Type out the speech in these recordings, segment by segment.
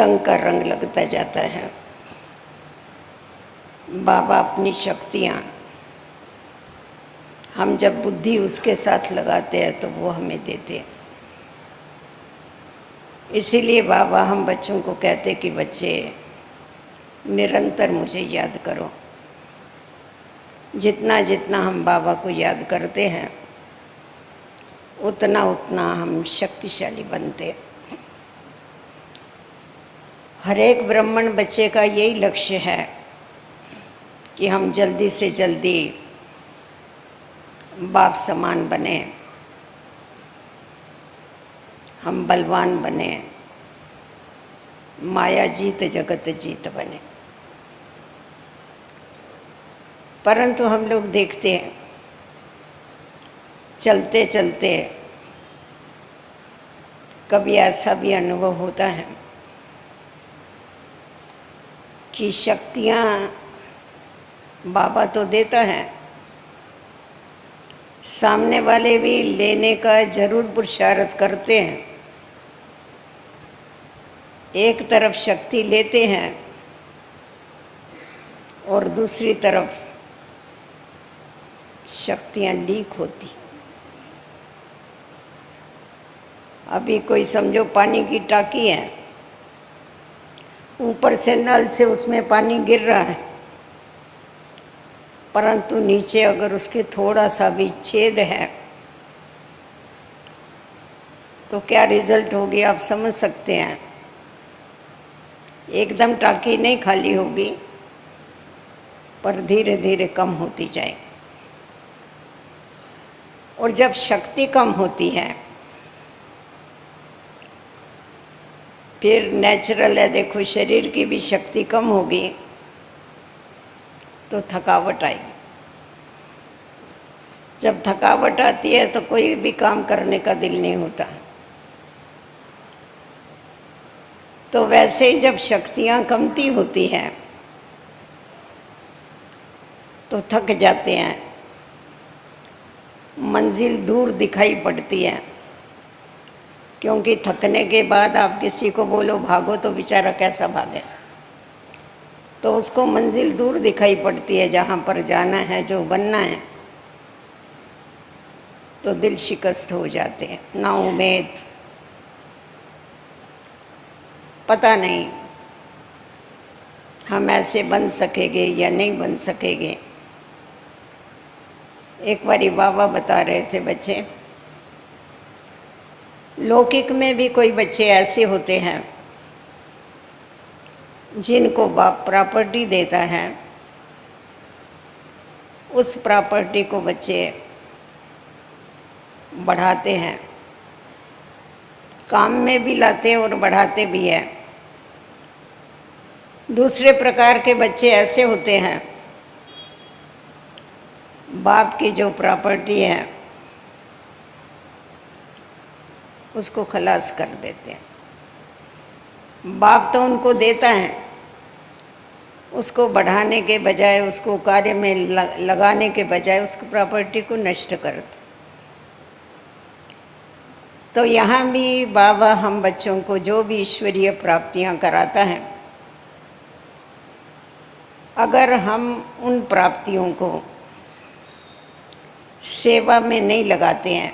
संग का रंग लगता जाता है। बाबा अपनी शक्तियाँ हम जब बुद्धि उसके साथ लगाते हैं तो वो हमें देते हैं। इसीलिए बाबा हम बच्चों को कहते कि बच्चे निरंतर मुझे याद करो। जितना जितना हम बाबा को याद करते हैं उतना उतना हम शक्तिशाली बनते। हर एक ब्राह्मण बच्चे का यही लक्ष्य है कि हम जल्दी से जल्दी बाप समान बने, हम बलवान बने, माया जीत जगत जीत बने। परंतु हम लोग देखते हैं चलते चलते कभी ऐसा भी अनुभव होता है कि शक्तियाँ बाबा तो देता है, सामने वाले भी लेने का जरूर पुरुषार्थ करते हैं। एक तरफ शक्ति लेते हैं और दूसरी तरफ शक्तियाँ लीक होती। अभी कोई समझो पानी की टाकी है, ऊपर से नल से उसमें पानी गिर रहा है, परंतु नीचे अगर उसके थोड़ा सा भी छेद है तो क्या रिजल्ट होगी आप समझ सकते हैं। एकदम टाकी नहीं खाली होगी पर धीरे धीरे कम होती जाए। और जब शक्ति कम होती है फिर नेचुरल है, देखो शरीर की भी शक्ति कम होगी तो थकावट आएगी। जब थकावट आती है तो कोई भी काम करने का दिल नहीं होता। तो वैसे ही जब शक्तियाँ कमती होती हैं तो थक जाते हैं, मंजिल दूर दिखाई पड़ती है। क्योंकि थकने के बाद आप किसी को बोलो भागो तो बेचारा कैसा भागे, तो उसको मंजिल दूर दिखाई पड़ती है जहाँ पर जाना है, जो बनना है, तो दिल शिकस्त हो जाते हैं, ना उम्मीद, पता नहीं हम ऐसे बन सकेंगे या नहीं बन सकेंगे। एक बारी बाबा बता रहे थे बच्चे, लौकिक में भी कोई बच्चे ऐसे होते हैं जिनको बाप प्रॉपर्टी देता है, उस प्रॉपर्टी को बच्चे बढ़ाते हैं, काम में भी लाते हैं और बढ़ाते भी हैं। दूसरे प्रकार के बच्चे ऐसे होते हैं बाप की जो प्रॉपर्टी है उसको खलास कर देते हैं। बाप तो उनको देता है, उसको बढ़ाने के बजाय, उसको कार्य में लगाने के बजाय उसकी प्रॉपर्टी को नष्ट करते। तो यहाँ भी बाबा हम बच्चों को जो भी ईश्वरीय प्राप्तियाँ कराता है, अगर हम उन प्राप्तियों को सेवा में नहीं लगाते हैं,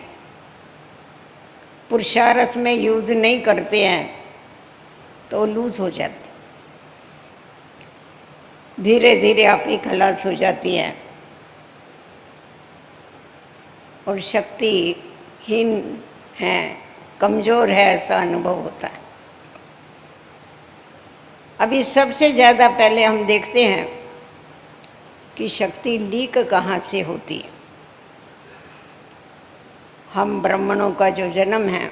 पुरुषार्थ में यूज़ नहीं करते हैं, तो लूज़ हो जाती, धीरे धीरे आप ही खलास हो जाती है और शक्तिहीन है, कमज़ोर है, ऐसा अनुभव होता है। अभी सबसे ज़्यादा पहले हम देखते हैं कि शक्ति लीक कहाँ से होती है। हम ब्राह्मणों का जो जन्म है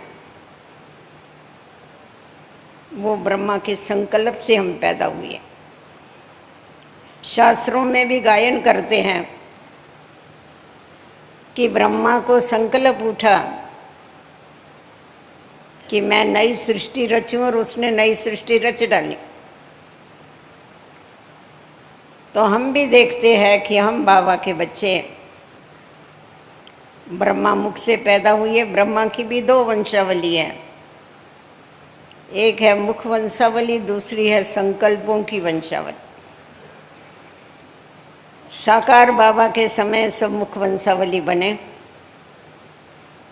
वो ब्रह्मा के संकल्प से हम पैदा हुए। शास्त्रों में भी गायन करते हैं कि ब्रह्मा को संकल्प उठा कि मैं नई सृष्टि रचूं, और उसने नई सृष्टि रच डाली। तो हम भी देखते हैं कि हम बाबा के बच्चे ब्रह्मा मुख से पैदा हुए। ब्रह्मा की भी 2 वंशावली है, एक है मुख वंशावली, दूसरी है संकल्पों की वंशावली। साकार बाबा के समय सब मुख वंशावली बने,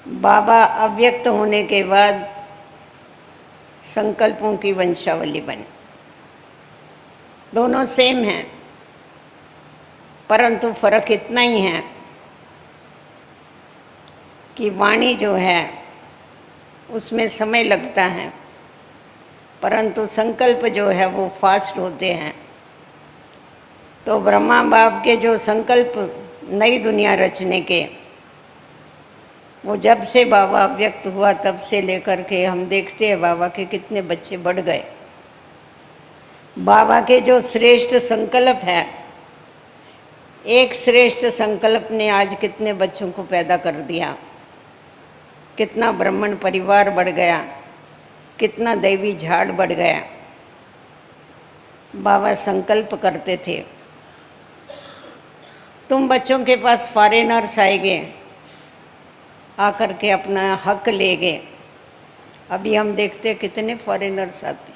बाबा अव्यक्त होने के बाद संकल्पों की वंशावली बनी। दोनों सेम हैं, परंतु फर्क इतना ही है कि वाणी जो है उसमें समय लगता है, परंतु संकल्प जो है वो फास्ट होते हैं। तो ब्रह्मा बाप के जो संकल्प नई दुनिया रचने के, वो जब से बाबा व्यक्त हुआ तब से लेकर के हम देखते हैं बाबा के कितने बच्चे बढ़ गए। बाबा के जो श्रेष्ठ संकल्प है, एक श्रेष्ठ संकल्प ने आज कितने बच्चों को पैदा कर दिया, कितना ब्राह्मण परिवार बढ़ गया, कितना दैवी झाड़ बढ़ गया। बाबा संकल्प करते थे, तुम बच्चों के पास फॉरेनर्स आएंगे, आकर के अपना हक ले गए। अभी हम देखते हैं कितने फॉरेनर्स आते,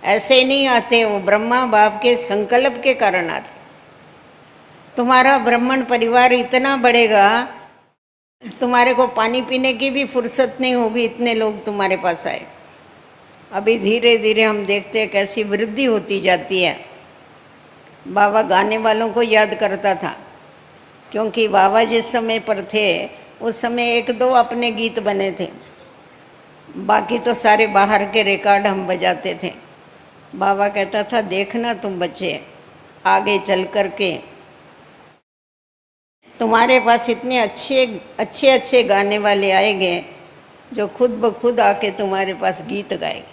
ऐसे नहीं आते, वो ब्रह्मा बाप के संकल्प के कारण आते। तुम्हारा ब्राह्मण परिवार इतना बढ़ेगा, तुम्हारे को पानी पीने की भी फुर्सत नहीं होगी, इतने लोग तुम्हारे पास आए। अभी धीरे धीरे हम देखते हैं कैसी वृद्धि होती जाती है। बाबा गाने वालों को याद करता था, क्योंकि बाबा जिस समय पर थे उस समय एक दो अपने गीत बने थे, बाकी तो सारे बाहर के रिकॉर्ड हम बजाते थे। बाबा कहता था, देखना तुम बच्चे, आगे चल कर के तुम्हारे पास इतने अच्छे गाने वाले आएंगे जो खुद ब खुद आके तुम्हारे पास गीत गाएंगे।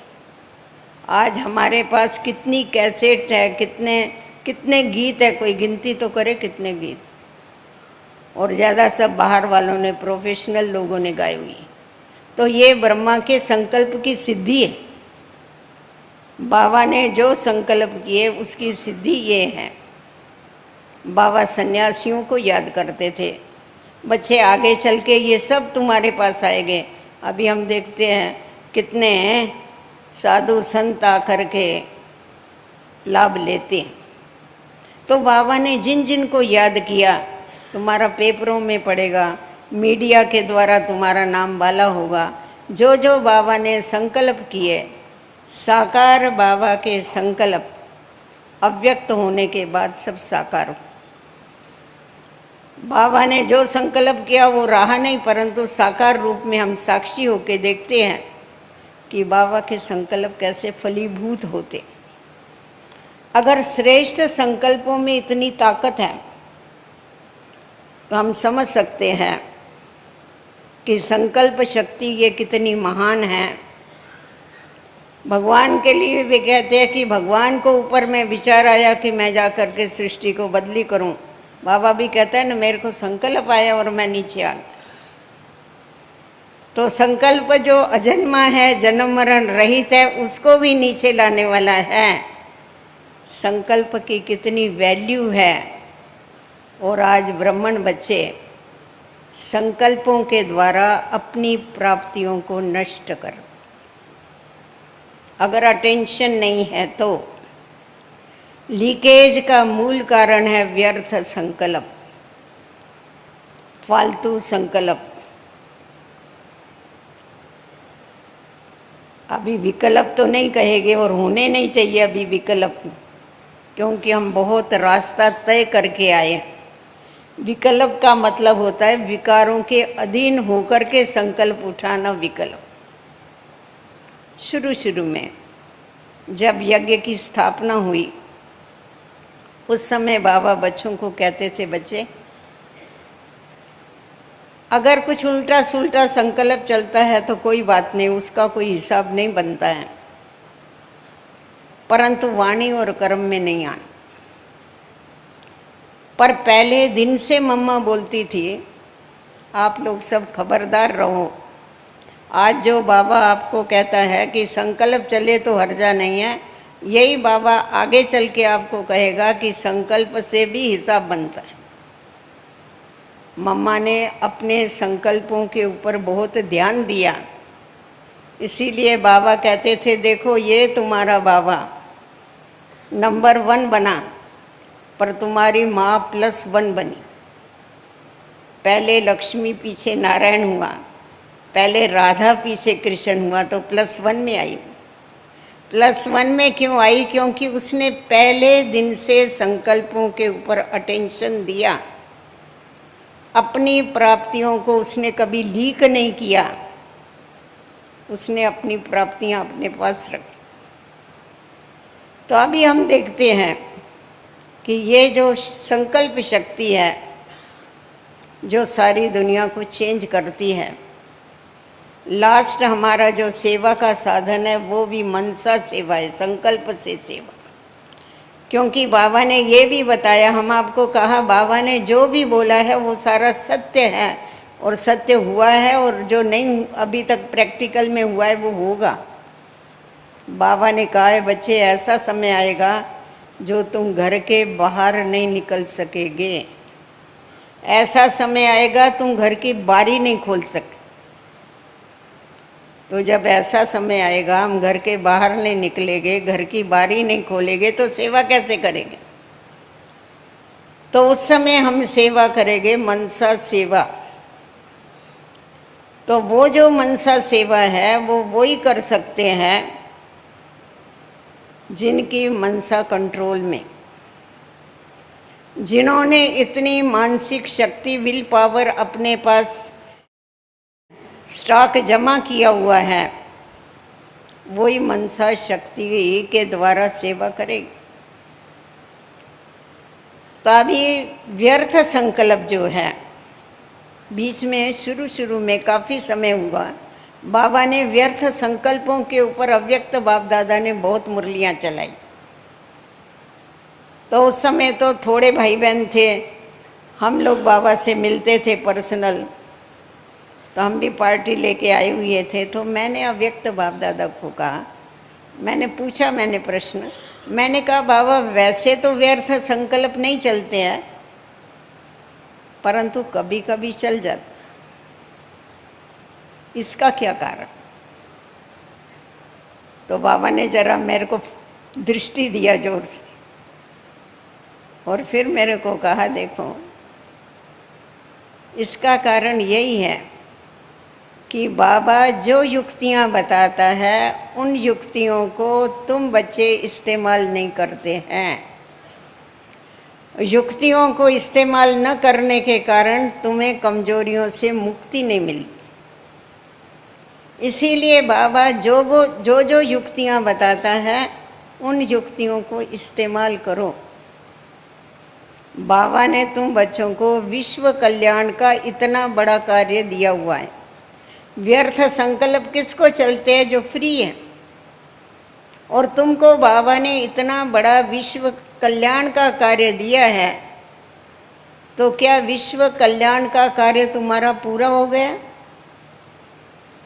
आज हमारे पास कितनी कैसेट है, कितने गीत है, कोई गिनती तो करे कितने गीत, और ज़्यादा सब बाहर वालों ने, प्रोफेशनल लोगों ने गाई हुई। तो ये ब्रह्मा के संकल्प की सिद्धि है। बाबा ने जो संकल्प किए उसकी सिद्धि ये है। बाबा सन्यासियों को याद करते थे, बच्चे आगे चल के ये सब तुम्हारे पास आएंगे। अभी हम देखते हैं कितने साधु संत आकर के लाभ लेते हैं। तो बाबा ने जिन जिन को याद किया, तुम्हारा पेपरों में पड़ेगा, मीडिया के द्वारा तुम्हारा नाम वाला होगा। जो जो बाबा ने संकल्प किए, साकार बाबा के संकल्प अव्यक्त होने के बाद सब साकार हो। बाबा ने जो संकल्प किया वो रहा नहीं, परंतु साकार रूप में हम साक्षी होके देखते हैं कि बाबा के संकल्प कैसे फलीभूत होते। अगर श्रेष्ठ संकल्पों में इतनी ताकत है तो हम समझ सकते हैं कि संकल्प शक्ति ये कितनी महान है। भगवान के लिए भी कहते हैं कि भगवान को ऊपर में विचार आया कि मैं जा कर के सृष्टि को बदली करूं। बाबा भी कहता है ना, मेरे को संकल्प आया और मैं नीचे आ गया। तो संकल्प जो अजन्मा है, जन्म मरण रहित है, उसको भी नीचे लाने वाला है। संकल्प की कितनी वैल्यू है। और आज ब्राह्मण बच्चे संकल्पों के द्वारा अपनी प्राप्तियों को नष्ट कर, अगर अटेंशन नहीं है तो लीकेज का मूल कारण है व्यर्थ संकल्प, फालतू संकल्प। अभी विकल्प तो नहीं कहेंगे और होने नहीं चाहिए अभी विकल्प, क्योंकि हम बहुत रास्ता तय करके आए। विकल्प का मतलब होता है विकारों के अधीन होकर के संकल्प उठाना। विकल्प शुरू में जब यज्ञ की स्थापना हुई उस समय बाबा बच्चों को कहते थे, बच्चे अगर कुछ उल्टा सुल्टा संकल्प चलता है तो कोई बात नहीं, उसका कोई हिसाब नहीं बनता है, परंतु वाणी और कर्म में नहीं आना। पर पहले दिन से मम्मा बोलती थी, आप लोग सब खबरदार रहो। आज जो बाबा आपको कहता है कि संकल्प चले तो हर्जा नहीं है, यही बाबा आगे चल के आपको कहेगा कि संकल्प से भी हिसाब बनता है। मम्मा ने अपने संकल्पों के ऊपर बहुत ध्यान दिया, इसीलिए बाबा कहते थे, देखो ये तुम्हारा बाबा नंबर 1 बना, पर तुम्हारी माँ +1 बनी। पहले लक्ष्मी पीछे नारायण हुआ, पहले राधा पीछे कृष्ण हुआ, तो +1 में आई। +1 में क्यों आई? क्योंकि उसने पहले दिन से संकल्पों के ऊपर अटेंशन दिया। अपनी प्राप्तियों को उसने कभी लीक नहीं किया, उसने अपनी प्राप्तियां अपने पास रखी। तो अभी हम देखते हैं कि ये जो संकल्प शक्ति है जो सारी दुनिया को चेंज करती है, लास्ट हमारा जो सेवा का साधन है वो भी मनसा सेवा है, संकल्प से सेवा। क्योंकि बाबा ने ये भी बताया, हम आपको कहा बाबा ने जो भी बोला है वो सारा सत्य है और सत्य हुआ है, और जो नहीं अभी तक प्रैक्टिकल में हुआ है वो होगा। बाबा ने कहा है, बच्चे ऐसा समय आएगा जो तुम घर के बाहर नहीं निकल सकेंगे, ऐसा समय आएगा तुम घर की बारी नहीं खोल सकते। तो जब ऐसा समय आएगा हम घर के बाहर नहीं निकलेंगे, घर की बारी नहीं खोलेंगे, तो सेवा कैसे करेंगे? तो उस समय हम सेवा करेंगे मनसा सेवा। तो वो जो मनसा सेवा है वो वही कर सकते हैं जिनकी मनसा कंट्रोल में, जिन्होंने इतनी मानसिक शक्ति, विल पावर अपने पास स्टॉक जमा किया हुआ है, वही मनसा शक्ति के द्वारा सेवा करेगी। तो अभी व्यर्थ संकल्प जो है, बीच में शुरू में काफ़ी समय हुआ, बाबा ने व्यर्थ संकल्पों के ऊपर अव्यक्त बाप दादा ने बहुत मुरलियाँ चलाई। तो उस समय तो थोड़े भाई बहन थे, हम लोग बाबा से मिलते थे पर्सनल, तो हम भी पार्टी लेके आए हुए थे। तो मैंने अव्यक्त बाप दादा को कहा, मैंने पूछा, मैंने प्रश्न, मैंने कहा बाबा वैसे तो व्यर्थ संकल्प नहीं चलते हैं, परंतु कभी कभी चल जाता, इसका क्या कारण? तो बाबा ने जरा मेरे को दृष्टि दिया जोर से, और फिर मेरे को कहा, देखो इसका कारण यही है कि बाबा जो युक्तियाँ बताता है उन युक्तियों को तुम बच्चे इस्तेमाल नहीं करते हैं। युक्तियों को इस्तेमाल न करने के कारण तुम्हें कमजोरियों से मुक्ति नहीं मिली। इसीलिए बाबा जो युक्तियाँ बताता है उन युक्तियों को इस्तेमाल करो। बाबा ने तुम बच्चों को विश्व कल्याण का इतना बड़ा कार्य दिया हुआ है। व्यर्थ संकल्प किसको चलते हैं? जो फ्री है। और तुमको बाबा ने इतना बड़ा विश्व कल्याण का कार्य दिया है, तो क्या विश्व कल्याण का कार्य तुम्हारा पूरा हो गया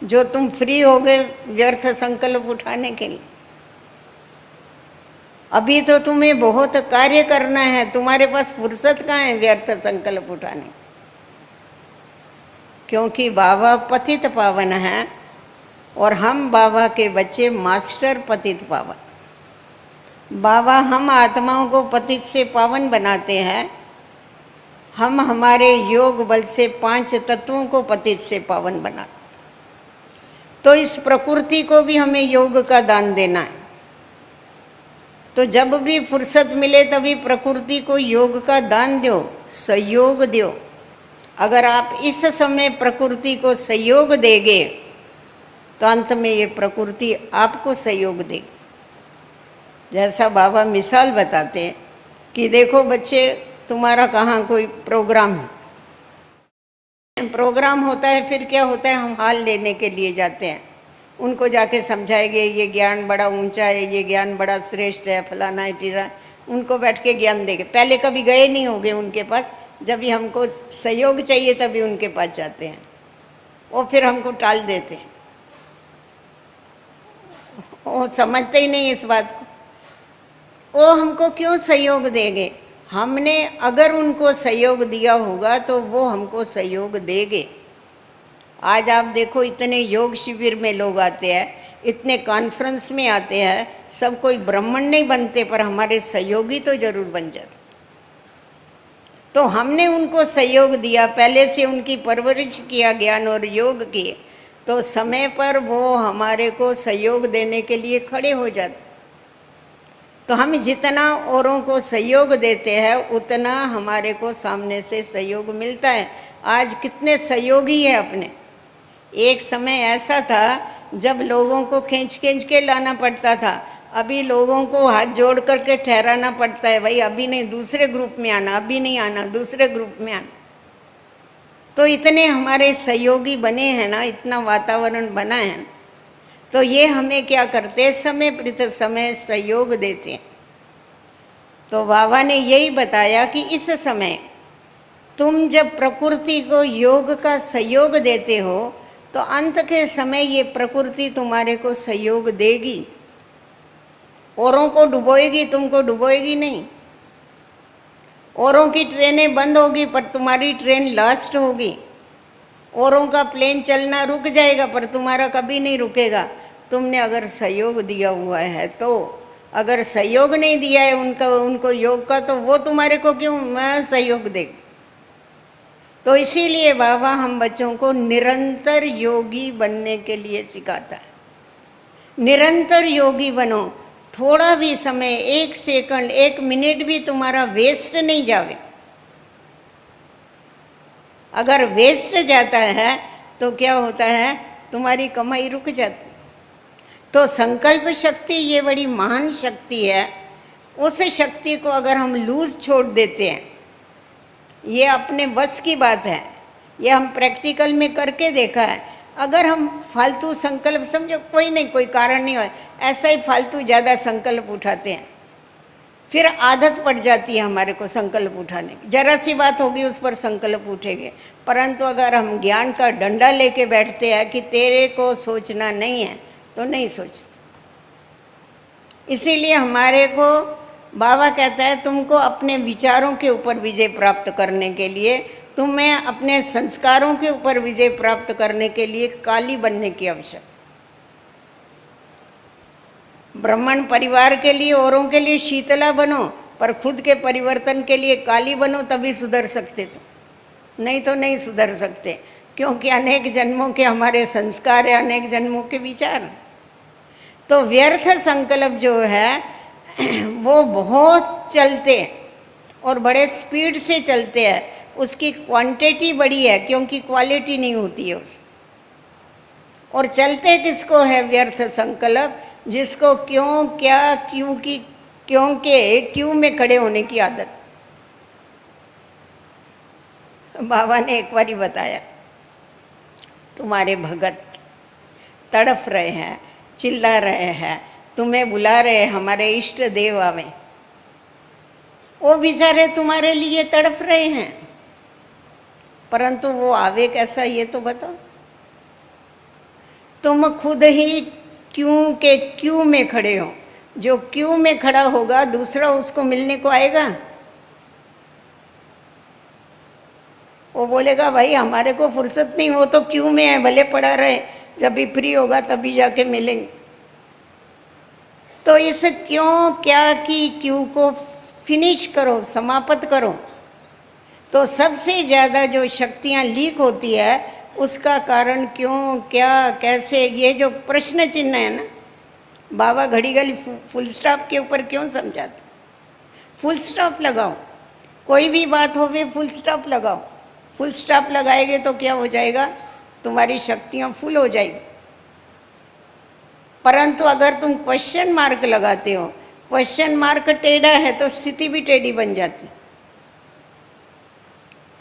जो तुम फ्री हो गए व्यर्थ संकल्प उठाने के लिए? अभी तो तुम्हें बहुत कार्य करना है, तुम्हारे पास फुर्सत कहाँ है व्यर्थ संकल्प उठाने? क्योंकि बाबा पतित पावन है और हम बाबा के बच्चे मास्टर पतित पावन। बाबा हम आत्माओं को पतित से पावन बनाते हैं, हम हमारे योग बल से 5 तत्वों को पतित से पावन बनाते। तो इस प्रकृति को भी हमें योग का दान देना है। तो जब भी फुर्सत मिले तभी प्रकृति को योग का दान दो, सहयोग दो। अगर आप इस समय प्रकृति को सहयोग देंगे तो अंत में ये प्रकृति आपको सहयोग देगी। जैसा बाबा मिसाल बताते हैं कि देखो बच्चे, तुम्हारा कहाँ कोई प्रोग्राम होता है, फिर क्या होता है, हम हाल लेने के लिए जाते हैं, उनको जाके समझाएंगे ये ज्ञान बड़ा ऊंचा है, ये ज्ञान बड़ा श्रेष्ठ है, फलाना है टीरा, उनको बैठ के ज्ञान देंगे। पहले कभी गए नहीं होंगे उनके पास, जब भी हमको सहयोग चाहिए तभी उनके पास जाते हैं, वो फिर हमको टाल देते हैं, वो समझते ही नहीं इस बात को। वो हमको क्यों सहयोग देंगे? हमने अगर उनको सहयोग दिया होगा तो वो हमको सहयोग देंगे। आज आप देखो इतने योग शिविर में लोग आते हैं, इतने कॉन्फ्रेंस में आते हैं, सब कोई ब्राह्मण नहीं बनते पर हमारे सहयोगी तो जरूर बन जाते। तो हमने उनको सहयोग दिया, पहले से उनकी परवरिश किया ज्ञान और योग की, तो समय पर वो हमारे को सहयोग देने के लिए खड़े हो जाते। तो हम जितना औरों को सहयोग देते हैं उतना हमारे को सामने से सहयोग मिलता है। आज कितने सहयोगी है अपने। एक समय ऐसा था जब लोगों को खींच खींच के लाना पड़ता था, अभी लोगों को हाथ जोड़ करके ठहराना पड़ता है, भाई अभी नहीं, दूसरे ग्रुप में आना, अभी नहीं आना, दूसरे ग्रुप में आना। तो इतने हमारे सहयोगी बने हैं ना, इतना वातावरण बना है, तो ये हमें क्या करते, समय प्रति समय सहयोग देते हैं। तो बाबा ने यही बताया कि इस समय तुम जब प्रकृति को योग का सहयोग देते हो तो अंत के समय ये प्रकृति तुम्हारे को सहयोग देगी, औरों को डुबोएगी, तुमको डुबोएगी नहीं। औरों की ट्रेनें बंद होगी पर तुम्हारी ट्रेन लास्ट होगी। औरों का प्लेन चलना रुक जाएगा पर तुम्हारा कभी नहीं रुकेगा, तुमने अगर सहयोग दिया हुआ है तो। अगर सहयोग नहीं दिया है उनको योग का, तो वो तुम्हारे को क्यों सहयोग देगा। तो इसीलिए बाबा हम बच्चों को निरंतर योगी बनने के लिए सिखाता है। निरंतर योगी बनो, थोड़ा भी समय, 1 सेकंड 1 मिनट भी तुम्हारा वेस्ट नहीं जावे। अगर वेस्ट जाता है तो क्या होता है, तुम्हारी कमाई रुक जाती। तो संकल्प शक्ति ये बड़ी महान शक्ति है। उस शक्ति को अगर हम लूज छोड़ देते हैं, ये अपने बस की बात है, ये हम प्रैक्टिकल में करके देखा है। अगर हम फालतू संकल्प, समझो कोई नहीं, कोई कारण नहीं हो, ऐसा ही फालतू ज़्यादा संकल्प उठाते हैं, फिर आदत पड़ जाती है हमारे को संकल्प उठाने की। जरा सी बात होगी उस पर संकल्प उठेंगे। परंतु अगर हम ज्ञान का डंडा लेके बैठते हैं कि तेरे को सोचना नहीं है, तो नहीं सोचते। इसीलिए हमारे को बाबा कहता है तुमको अपने विचारों के ऊपर विजय प्राप्त करने के लिए, तुम्हें अपने संस्कारों के ऊपर विजय प्राप्त करने के लिए काली बनने की आवश्यकता। ब्राह्मण परिवार के लिए, औरों के लिए शीतला बनो, पर खुद के परिवर्तन के लिए काली बनो, तभी सुधर सकते। तो नहीं तो नहीं सुधर सकते, क्योंकि अनेक जन्मों के हमारे संस्कार है, अनेक जन्मों के विचार। तो व्यर्थ संकल्प जो है वो बहुत चलते और बड़े स्पीड से चलते हैं। उसकी क्वांटिटी बड़ी है क्योंकि क्वालिटी नहीं होती है उस। और चलते किसको है व्यर्थ संकल्प, जिसको क्यों, क्या, क्यों की, क्यों के, क्यों में खड़े होने की आदत। बाबा ने एक बारी बताया, तुम्हारे भगत तड़फ रहे हैं, चिल्ला रहे हैं, तुम्हें बुला रहे हैं, हमारे इष्ट देव आवे, वो बेचारे तुम्हारे लिए तड़फ रहे हैं, परंतु वो आवे कैसा ये तो बताओ। तुम खुद ही क्यों के क्यों में खड़े हो। जो क्यों में खड़ा होगा दूसरा उसको मिलने को आएगा, वो बोलेगा भाई हमारे को फुर्सत नहीं, वो तो क्यों में है, भले पड़ा रहे, जब भी फ्री होगा तभी जाके मिलेंगे। तो इस क्यों, क्या की, क्यों को फिनिश करो, समाप्त करो। तो सबसे ज़्यादा जो शक्तियाँ लीक होती है उसका कारण क्यों, क्या, कैसे, ये जो प्रश्न चिन्ह है ना, बाबा घड़ी घड़ी फुल स्टॉप के ऊपर क्यों समझाते। फुल स्टॉप लगाओ, कोई भी बात हो वे फुल स्टॉप लगाओ। फुल स्टॉप लगाएंगे तो क्या हो जाएगा, तुम्हारी शक्तियाँ फुल हो जाएगी। परंतु अगर तुम क्वेश्चन मार्क लगाते हो, क्वेश्चन मार्क टेढ़ा है तो स्थिति भी टेढ़ी बन जाती।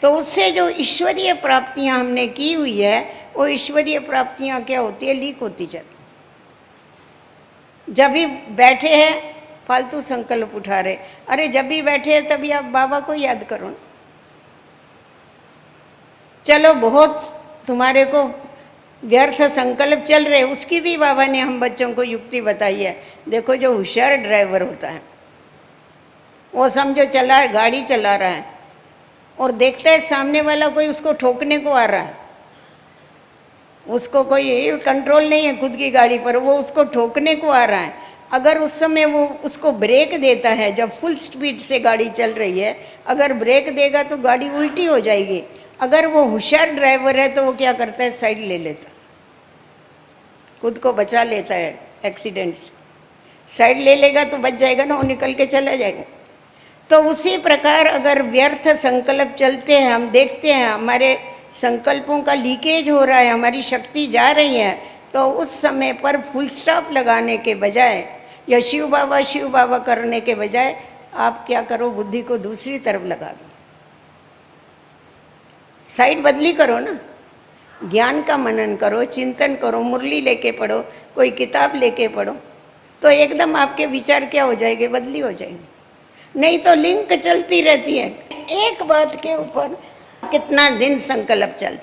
तो उससे जो ईश्वरीय प्राप्तियां हमने की हुई है, वो ईश्वरीय प्राप्तियां क्या होती है, लीक होती जाती। जब भी बैठे हैं फालतू संकल्प उठा रहे, अरे जब भी बैठे हैं तभी आप बाबा को याद करो। चलो बहुत तुम्हारे को व्यर्थ संकल्प चल रहे, उसकी भी बाबा ने हम बच्चों को युक्ति बताई है। देखो जो होशियार ड्राइवर होता है वो समझो चला, गाड़ी चला रहा है और देखता है सामने वाला कोई उसको ठोकने को आ रहा है, उसको कोई कंट्रोल नहीं है खुद की गाड़ी पर, वो उसको ठोकने को आ रहा है। अगर उस समय वो उसको ब्रेक देता है, जब फुल स्पीड से गाड़ी चल रही है, अगर ब्रेक देगा तो गाड़ी उल्टी हो जाएगी। अगर वो होशियार ड्राइवर है तो वो क्या करता है, साइड ले लेता, खुद को बचा लेता है एक्सीडेंट से। साइड ले लेगा तो बच जाएगा ना, वो निकल के चला जाएगा। तो उसी प्रकार अगर व्यर्थ संकल्प चलते हैं, हम देखते हैं हमारे संकल्पों का लीकेज हो रहा है, हमारी शक्ति जा रही है, तो उस समय पर फुल स्टॉप लगाने के बजाय या शिव बाबा करने के बजाय आप क्या करो, बुद्धि को दूसरी तरफ लगा दो, साइड बदली करो ना, ज्ञान का मनन करो, चिंतन करो, मुरली लेके पढ़ो, कोई किताब लेके पढ़ो, तो एकदम आपके विचार क्या हो जाएंगे, बदली हो जाएंगे। नहीं तो लिंक चलती रहती है, एक बात के ऊपर कितना दिन संकल्प चल,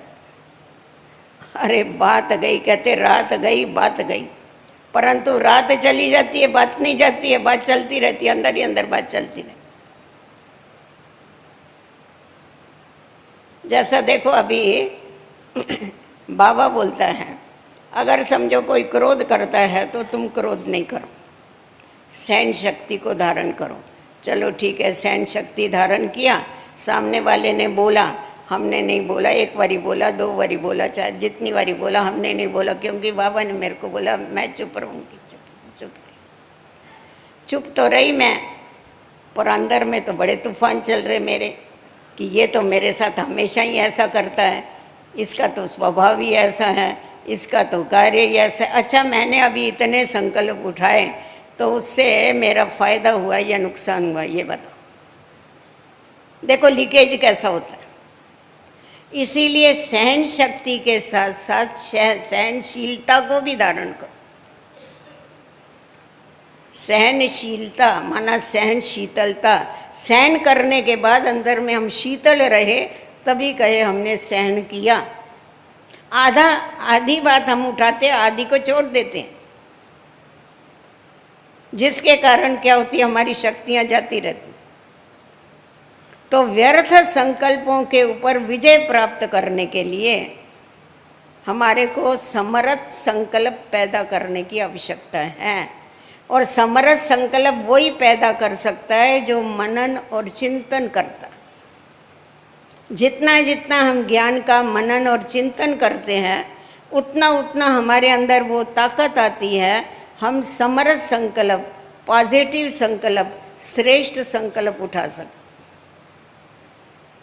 अरे बात गई, कहते रात गई बात गई, परंतु रात चली जाती है, बात नहीं जाती है, बात चलती रहती है, अंदर ही अंदर बात चलती रहती। जैसा देखो अभी बाबा बोलता है, अगर समझो कोई क्रोध करता है तो तुम क्रोध नहीं करो, सहन शक्ति को धारण करो। चलो ठीक है, सहन शक्ति धारण किया, सामने वाले ने बोला, हमने नहीं बोला, एक बारी बोला, दो बारी बोला, चाहे जितनी बारी बोला, हमने नहीं बोला, क्योंकि बाबा ने मेरे को बोला, मैं चुप रहूँगी। चुप तो रही मैं, पर अंदर में तो बड़े तूफान चल रहे मेरे, कि ये तो मेरे साथ हमेशा ही ऐसा करता है, इसका तो स्वभाव ही ऐसा है, इसका तो कार्य ही ऐसा है। अच्छा, मैंने अभी इतने संकल्प उठाए तो उससे मेरा फायदा हुआ या नुकसान हुआ, ये बताओ। देखो लीकेज कैसा होता है। इसीलिए सहन शक्ति के साथ साथ सहनशीलता को भी धारण करो। सहनशीलता माना सहन शीतलता, सहन करने के बाद अंदर में हम शीतल रहे, तभी कहे हमने सहन किया। आधी बात हम उठाते, आधी को छोड़ देते हैं, जिसके कारण क्या होती है, हमारी शक्तियां जाती रहती। तो व्यर्थ संकल्पों के ऊपर विजय प्राप्त करने के लिए हमारे को समर्थ संकल्प पैदा करने की आवश्यकता है। और समरस संकल्प वही पैदा कर सकता है जो मनन और चिंतन करता। जितना जितना हम ज्ञान का मनन और चिंतन करते हैं, उतना उतना हमारे अंदर वो ताकत आती है, हम समरस संकल्प, पॉजिटिव संकल्प, श्रेष्ठ संकल्प उठा सकते।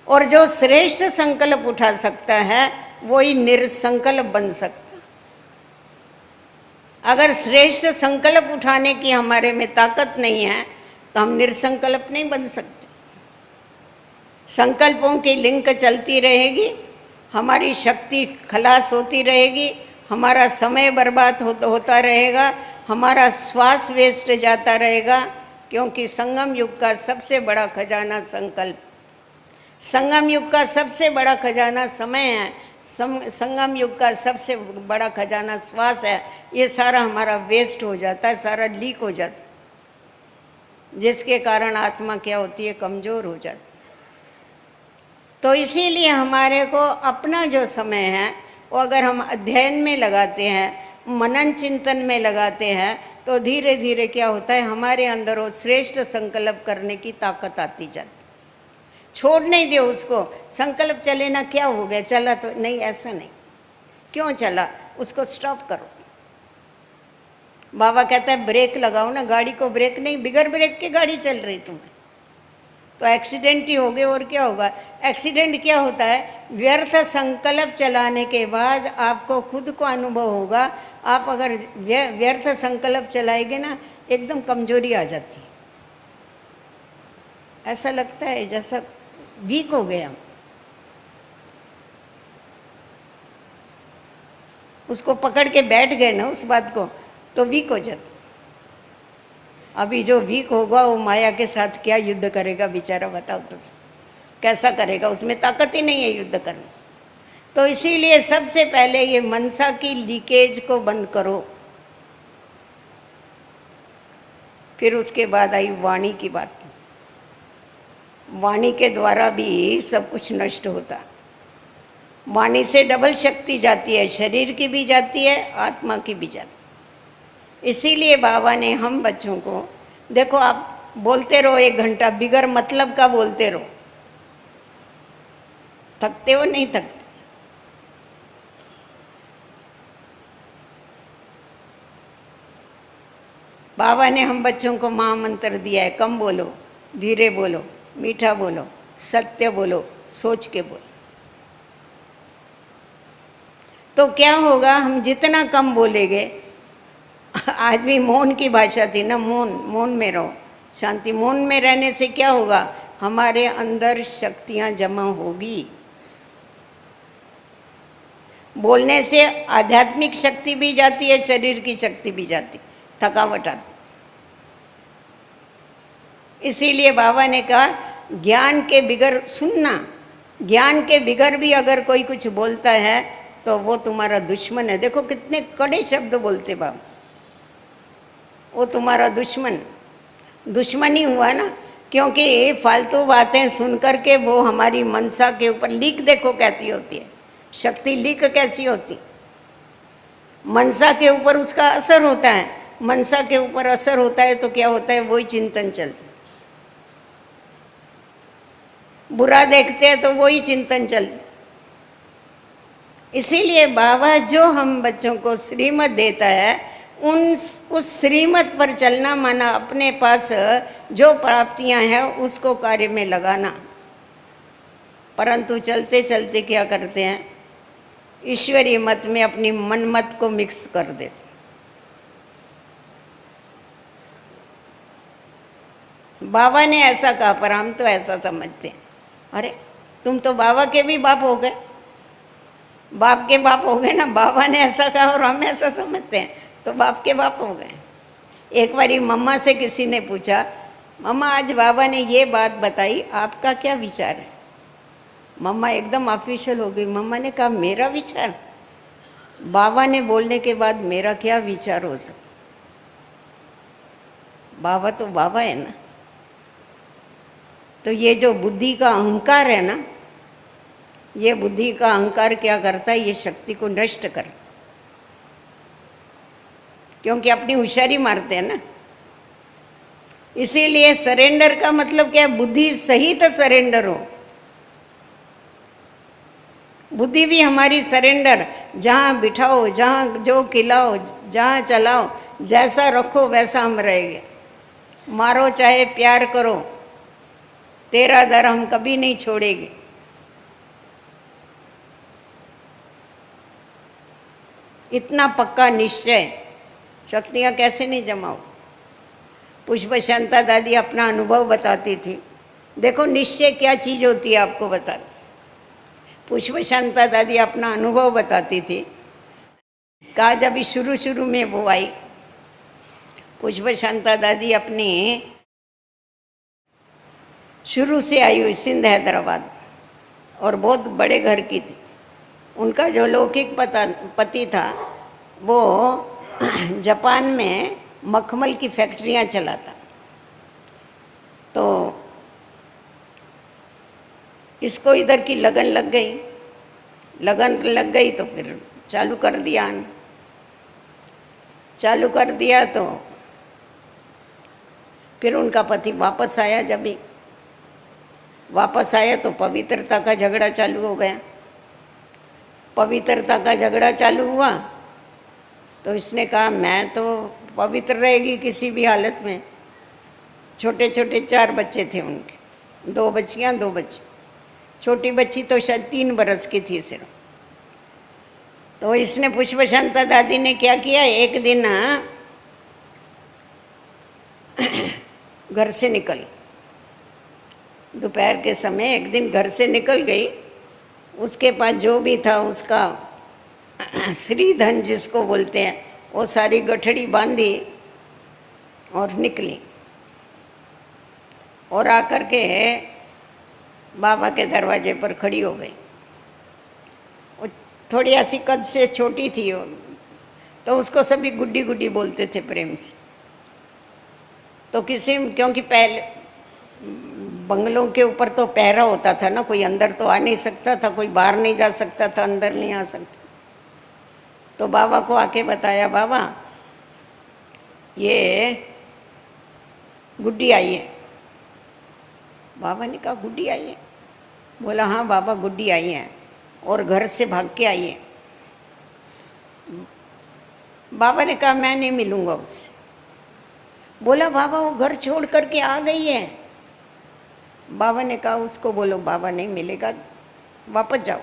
और जो श्रेष्ठ संकल्प उठा सकता है वही निरसंकल्प बन सकता। अगर श्रेष्ठ संकल्प उठाने की हमारे में ताकत नहीं है तो हम निरसंकल्प नहीं बन सकते। संकल्पों की लिंक चलती रहेगी, हमारी शक्ति खलास होती रहेगी, हमारा समय बर्बाद होता रहेगा, हमारा श्वास वेस्ट जाता रहेगा, क्योंकि संगम युग का सबसे बड़ा खजाना संकल्प, संगम युग का सबसे बड़ा खजाना समय है, संगम युग का सबसे बड़ा खजाना श्वास है। ये सारा हमारा वेस्ट हो जाता है, सारा लीक हो जाता है, जिसके कारण आत्मा क्या होती है, कमज़ोर हो जाती। तो इसीलिए हमारे को अपना जो समय है वो अगर हम अध्ययन में लगाते हैं, मनन चिंतन में लगाते हैं, तो धीरे धीरे क्या होता है, हमारे अंदर वो श्रेष्ठ संकल्प करने की ताकत आती जाती। छोड़ नहीं दे उसको, संकल्प चले ना, क्या हो गया, चला तो नहीं, ऐसा नहीं, क्यों चला, उसको स्टॉप करो। बाबा कहता है ब्रेक लगाओ ना, गाड़ी को ब्रेक नहीं, बिगर ब्रेक की गाड़ी चल रही तुम्हें तो एक्सीडेंट ही हो गए, और क्या होगा। एक्सीडेंट क्या होता है, व्यर्थ संकल्प चलाने के बाद आपको खुद को अनुभव होगा। आप अगर व्यर्थ संकल्प चलाएंगे ना, एकदम कमजोरी आ जाती, ऐसा लगता है जैसा वीक हो गए हम। उसको पकड़ के बैठ गए ना उस बात को, तो वीक हो जाता। अभी जो वीक होगा वो माया के साथ क्या युद्ध करेगा बेचारा, बताओ तो कैसा करेगा, उसमें ताकत ही नहीं है युद्ध करने। तो इसीलिए सबसे पहले ये मनसा की लीकेज को बंद करो। फिर उसके बाद आई वाणी की बात। वाणी के द्वारा भी सब कुछ नष्ट होता। वाणी से डबल शक्ति जाती है, शरीर की भी जाती है, आत्मा की भी जाती है। इसीलिए बाबा ने हम बच्चों को, देखो आप बोलते रहो 1 घंटा, बिगर मतलब का बोलते रहो, थकते हो? नहीं थकते। बाबा ने हम बच्चों को महामंत्र दिया है, कम बोलो, धीरे बोलो, मीठा बोलो, सत्य बोलो, सोच के बोलो। तो क्या होगा, हम जितना कम बोलेंगे, आज भी मौन की भाषा थी ना, मौन, मौन में रहो, शांति। मौन में रहने से क्या होगा, हमारे अंदर शक्तियां जमा होगी। बोलने से आध्यात्मिक शक्ति भी जाती है, शरीर की शक्ति भी जाती, थकावट आती। इसीलिए बाबा ने कहा ज्ञान के बिगर, सुनना, ज्ञान के बिगर भी अगर कोई कुछ बोलता है तो वो तुम्हारा दुश्मन है। देखो कितने कड़े शब्द बोलते बाबा, वो तुम्हारा दुश्मन, दुश्मन ही हुआ ना, क्योंकि फालतू बातें सुन करके वो हमारी मनसा के ऊपर लीक, देखो कैसी होती है शक्ति, लीक कैसी होती, मनसा के ऊपर उसका असर होता है। मनसा के ऊपर असर होता है तो क्या होता है, वही चिंतन चलता, बुरा देखते हैं तो वही चिंतन चलता। इसीलिए बाबा जो हम बच्चों को श्रीमत देता है, उस श्रीमत पर चलना, माना अपने पास जो प्राप्तियां हैं उसको कार्य में लगाना। परंतु चलते चलते क्या करते हैं, ईश्वरीय मत में अपनी मन मत को मिक्स कर देते। बाबा ने ऐसा कहा, पर हम तो ऐसा समझते हैं, अरे तुम तो बाबा के भी बाप हो गए, बाप के बाप हो गए ना। बाबा ने ऐसा कहा और हम ऐसा समझते हैं, तो बाप के बाप हो गए। एक बारी मम्मा से किसी ने पूछा, मम्मा आज बाबा ने ये बात बताई, आपका क्या विचार है? मम्मा एकदम ऑफिशियल हो गई। मम्मा ने कहा मेरा विचार? बाबा ने बोलने के बाद मेरा क्या विचार हो सकता? बाबा तो बाबा है ना। तो ये जो बुद्धि का अहंकार है ना, ये बुद्धि का अहंकार क्या करता है, ये शक्ति को नष्ट करता, क्योंकि अपनी होशियारी मारते हैं ना। इसीलिए सरेंडर का मतलब क्या है, बुद्धि सहित सरेंडर हो। बुद्धि भी हमारी सरेंडर, जहाँ बिठाओ, जहाँ जो खिलाओ, जहाँ चलाओ, जैसा रखो वैसा हम रहेंगे। मारो चाहे प्यार करो, तेरा दर हम कभी नहीं छोड़ेंगे। इतना पक्का निश्चय, शक्तियाँ कैसे नहीं जमाओ। पुष्प शांता दादी अपना अनुभव बताती थी। देखो निश्चय क्या चीज़ होती है, आपको बता। पुष्प शांता दादी अपना अनुभव बताती थी। कहा जब शुरू शुरू में वो आई, पुष्प शांता दादी अपनी शुरू से आई हुई सिंध हैदराबाद, और बहुत बड़े घर की थी। उनका जो लौकिक पति था वो जापान में मखमल की फैक्ट्रियां चलाता। तो इसको इधर की लगन लग गई, लगन लग गई तो फिर चालू कर दिया। चालू कर दिया तो फिर उनका पति वापस आया। जब भी वापस आया तो पवित्रता का झगड़ा चालू हो गया। पवित्रता का झगड़ा चालू हुआ तो इसने कहा मैं तो पवित्र रहेगी किसी भी हालत में। छोटे छोटे 4 बच्चे थे उनके, 2 बच्चियाँ 2 बच्चे। छोटी बच्ची तो शायद 3 बरस की थी सिर्फ। तो इसने पुष्प शांता दादी ने क्या किया, एक दिन घर से निकल, दोपहर के समय एक दिन घर से निकल गई। उसके पास जो भी था उसका श्रीधन जिसको बोलते हैं, वो सारी गठड़ी बांधी और निकली, और आकर के बाबा के दरवाजे पर खड़ी हो गई। वो थोड़ी ऐसी कद से छोटी थी, तो उसको सभी गुड्डी गुड्डी बोलते थे प्रेम से। तो किसी, क्योंकि पहले बंगलों के ऊपर तो पहरा होता था ना, कोई अंदर तो आ नहीं सकता था, कोई बाहर नहीं जा सकता था, अंदर नहीं आ सकता। तो बाबा को आके बताया, बाबा ये गुड्डी आई है। बाबा ने कहा गुड्डी आई है? बोला हाँ बाबा गुड्डी आई है और घर से भाग के आई है। बाबा ने कहा मैं नहीं मिलूंगा उससे। बोला बाबा वो घर छोड़ करके आ गई है। बाबा ने कहा उसको बोलो बाबा नहीं मिलेगा, वापस जाओ।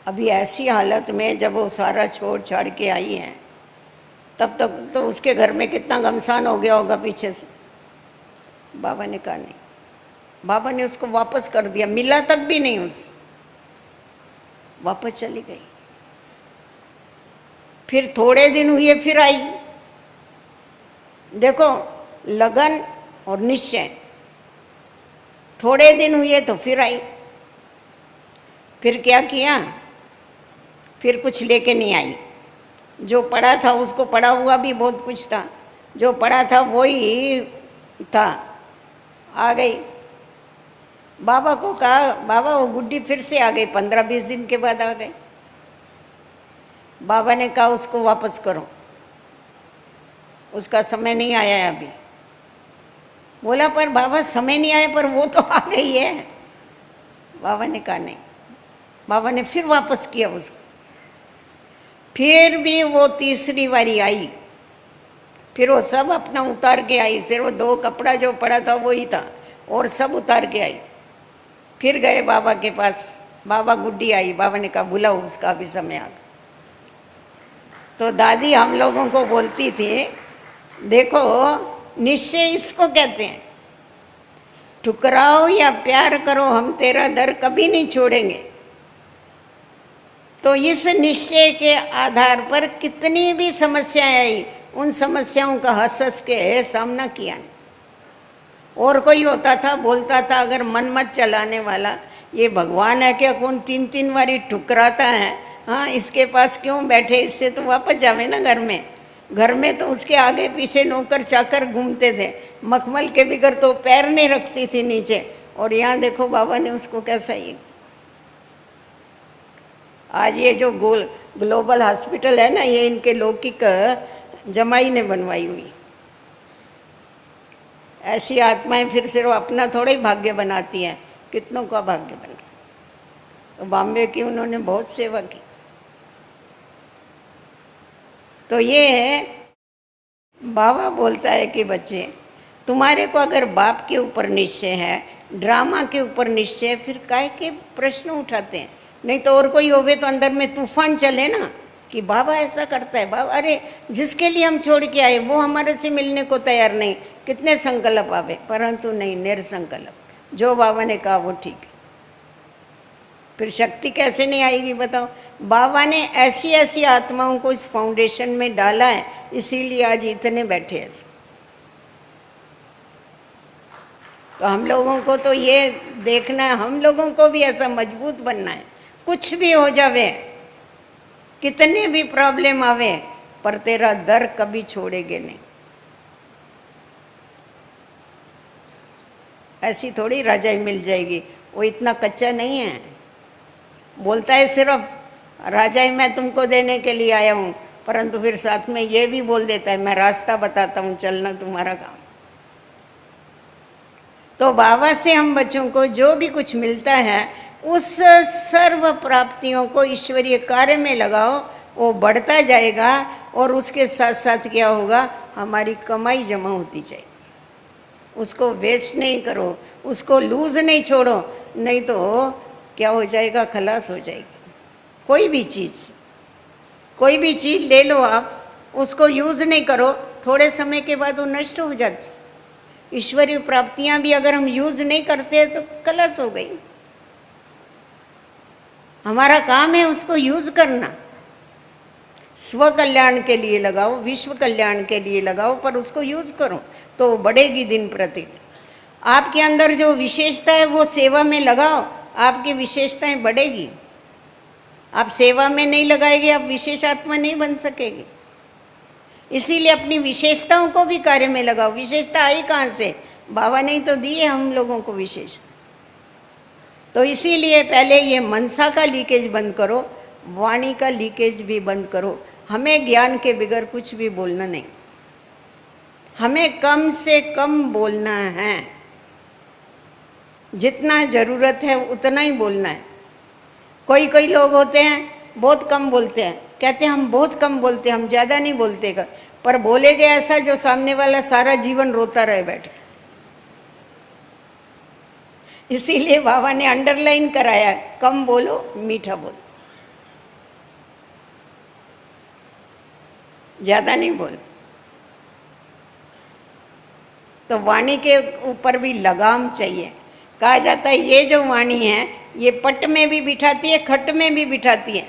अभी ऐसी हालत में जब वो सारा छोड़ छाड़ के आई है, तब तक तो उसके घर में कितना घमसान हो गया होगा पीछे से। बाबा ने कहा नहीं। बाबा ने उसको वापस कर दिया, मिला तक भी नहीं उस, वापस चली गई। फिर थोड़े दिन हुए फिर आई। देखो लगन और निश्चय। थोड़े दिन हुए तो फिर आई। फिर क्या किया, फिर कुछ लेके नहीं आई। जो पड़ा था उसको पड़ा हुआ भी बहुत कुछ था, जो पड़ा था वही था। आ गई। बाबा को कहा बाबा वो गुड्डी फिर से आ गई, 15-20 दिन के बाद आ गई। बाबा ने कहा उसको वापस करो, उसका समय नहीं आया है अभी। बोला पर बाबा समय नहीं आया पर वो तो आ गई है। बाबा ने कहा नहीं। बाबा ने फिर वापस किया उसको। फिर भी वो तीसरी बारी आई। फिर वो सब अपना उतार के आई, सिर्फ वो 2 कपड़ा जो पड़ा था वही था और सब उतार के आई। फिर गए बाबा के पास, बाबा गुड्डी आई। बाबा ने कहा बुलाओ उसका भी समय आ गया। तो दादी हम लोगों को बोलती थी, देखो निश्चय इसको कहते हैं, ठुकराओ या प्यार करो हम तेरा दर कभी नहीं छोड़ेंगे। तो इस निश्चय के आधार पर कितनी भी समस्याएं आई, उन समस्याओं का हंस हंस के सामना किया। और कोई होता था बोलता था अगर मन मत चलाने वाला, ये भगवान है क्या, कौन 3-3 बारी ठुकराता है, हाँ इसके पास क्यों बैठे, इससे तो वापस जावे ना घर में। घर में तो उसके आगे पीछे नौकर चाकर घूमते थे, मखमल के बिगर तो पैर नहीं रखती थी नीचे। और यहाँ देखो बाबा ने उसको कैसा ही। आज ये जो ग्लोबल हॉस्पिटल है ना, ये इनके लौकिक जमाई ने बनवाई हुई। ऐसी आत्माएं फिर सिर्फ अपना थोड़ा ही भाग्य बनाती हैं, कितनों का भाग्य बना। तो बॉम्बे की उन्होंने बहुत सेवा की। तो ये बाबा बोलता है कि बच्चे तुम्हारे को अगर बाप के ऊपर निश्चय है, ड्रामा के ऊपर निश्चय, फिर काहे के प्रश्न उठाते हैं। नहीं तो और कोई होवे तो अंदर में तूफान चले ना कि बाबा ऐसा करता है, बाबा अरे जिसके लिए हम छोड़ के आए वो हमारे से मिलने को तैयार नहीं। कितने संकल्प आवे, परंतु नहीं, निरसंकल्प। जो बाबा ने कहा वो ठीक है। फिर शक्ति कैसे नहीं आएगी बताओ। बाबा ने ऐसी ऐसी आत्माओं को इस फाउंडेशन में डाला है, इसीलिए आज इतने बैठे हैं। तो हम लोगों को तो ये देखना है, हम लोगों को भी ऐसा मजबूत बनना है। कुछ भी हो जावे, कितने भी प्रॉब्लम आवे, पर तेरा दर कभी छोड़ेगे नहीं। ऐसी थोड़ी राजाई मिल जाएगी, वो इतना कच्चा नहीं है। बोलता है सिर्फ राजाई मैं तुमको देने के लिए आया हूँ, परंतु फिर साथ में ये भी बोल देता है मैं रास्ता बताता हूँ, चलना तुम्हारा काम। तो बाबा से हम बच्चों को जो भी कुछ मिलता है, उस सर्व प्राप्तियों को ईश्वरीय कार्य में लगाओ, वो बढ़ता जाएगा। और उसके साथ साथ क्या होगा, हमारी कमाई जमा होती जाएगी। उसको वेस्ट नहीं करो, उसको लूज नहीं छोड़ो, नहीं तो क्या हो जाएगा, खलास हो जाएगी। कोई भी चीज़ ले लो आप, उसको यूज़ नहीं करो, थोड़े समय के बाद वो नष्ट हो जाती। ईश्वरीय प्राप्तियां भी अगर हम यूज़ नहीं करते तो खलास हो गई। हमारा काम है उसको यूज़ करना। स्व कल्याण के लिए लगाओ, विश्व कल्याण के लिए लगाओ, पर उसको यूज़ करो तो बढ़ेगी दिन प्रतिदिन। आपके अंदर जो विशेषता है वो सेवा में लगाओ, आपकी विशेषताएं बढ़ेगी। आप सेवा में नहीं लगाएंगे, आप विशेष आत्मा नहीं बन सकेगी। इसीलिए अपनी विशेषताओं को भी कार्य में लगाओ। विशेषता आई कहाँ से, बाबा ने तो दी है हम लोगों को विशेषता। तो इसीलिए पहले ये मनसा का लीकेज बंद करो, वाणी का लीकेज भी बंद करो। हमें ज्ञान के बगैर कुछ भी बोलना नहीं, हमें कम से कम बोलना है, जितना ज़रूरत है उतना ही बोलना है। कोई कोई लोग होते हैं बहुत कम बोलते हैं, कहते हैं हम बहुत कम बोलते हैं, हम ज़्यादा नहीं बोलते का, पर बोलेगे ऐसा जो सामने वाला सारा जीवन रोता रहे बैठे। इसीलिए बाबा ने अंडरलाइन कराया, कम बोलो मीठा बोलो, ज़्यादा नहीं बोलो। तो वाणी के ऊपर भी लगाम चाहिए। कहा जाता है ये जो वाणी है ये पट में भी बिठाती है, खट में भी बिठाती है,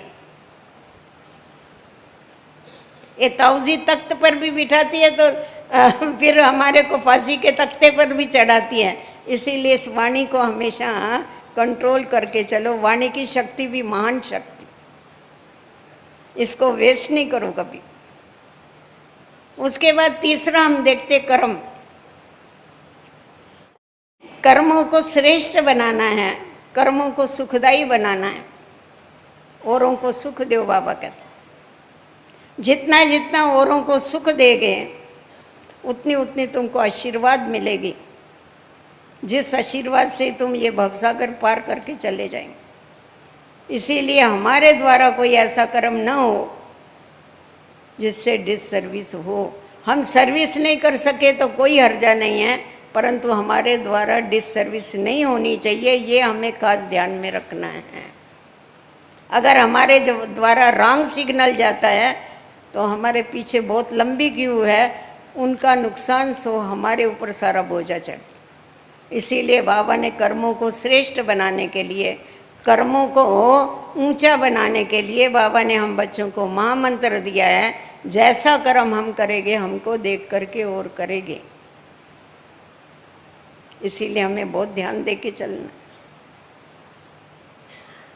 ये तौजी तख्त पर भी बिठाती है, तो फिर हमारे को फांसी के तख्ते पर भी चढ़ाती है। इसीलिए इस वाणी को हमेशा कंट्रोल करके चलो। वाणी की शक्ति भी महान शक्ति, इसको वेस्ट नहीं करो कभी। उसके बाद तीसरा हम देखते कर्म। कर्मों को श्रेष्ठ बनाना है, कर्मों को सुखदायी बनाना है, औरों को सुख दो। बाबा कहते जितना जितना औरों को सुख देगे उतनी उतनी तुमको आशीर्वाद मिलेगी, जिस आशीर्वाद से तुम ये भवसागर पार करके चले जाएंगे। इसीलिए हमारे द्वारा कोई ऐसा कर्म न हो जिससे डिससर्विस हो। हम सर्विस नहीं कर सके तो कोई हर्जा नहीं है, परंतु हमारे द्वारा डिससर्विस नहीं होनी चाहिए, ये हमें खास ध्यान में रखना है। अगर हमारे जो द्वारा रॉन्ग सिग्नल जाता है तो हमारे पीछे बहुत लंबी क्यू है, उनका नुकसान सो हमारे ऊपर सारा बोझा चढ़। इसीलिए बाबा ने कर्मों को श्रेष्ठ बनाने के लिए, कर्मों को ऊंचा बनाने के लिए बाबा ने हम बच्चों को महामंत्र दिया है, जैसा कर्म हम करेंगे हमको देख करके और करेंगे। इसीलिए हमें बहुत ध्यान दे के चलना,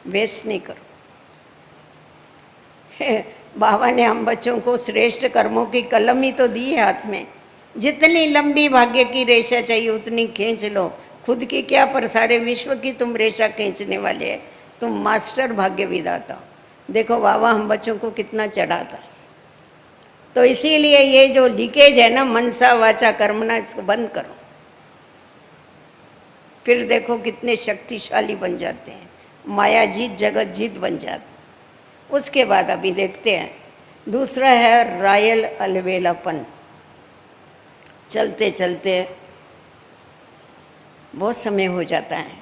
वेस्ट नहीं करो। बाबा ने हम बच्चों को श्रेष्ठ कर्मों की कलम ही तो दी है हाथ में। जितनी लंबी भाग्य की रेशा चाहिए उतनी खींच लो, खुद की क्या पर सारे विश्व की तुम रेशा खींचने वाले है। तुम मास्टर भाग्य विधाता। देखो बाबा हम बच्चों को कितना चढ़ाता। तो इसीलिए ये जो लीकेज है ना, मनसा वाचा कर्मना, इसको बंद करो, फिर देखो कितने शक्तिशाली बन जाते हैं, माया जीत जगत जीत बन जाते। उसके बाद अभी देखते हैं दूसरा है रायल अलवेलापन। चलते चलते बहुत समय हो जाता है।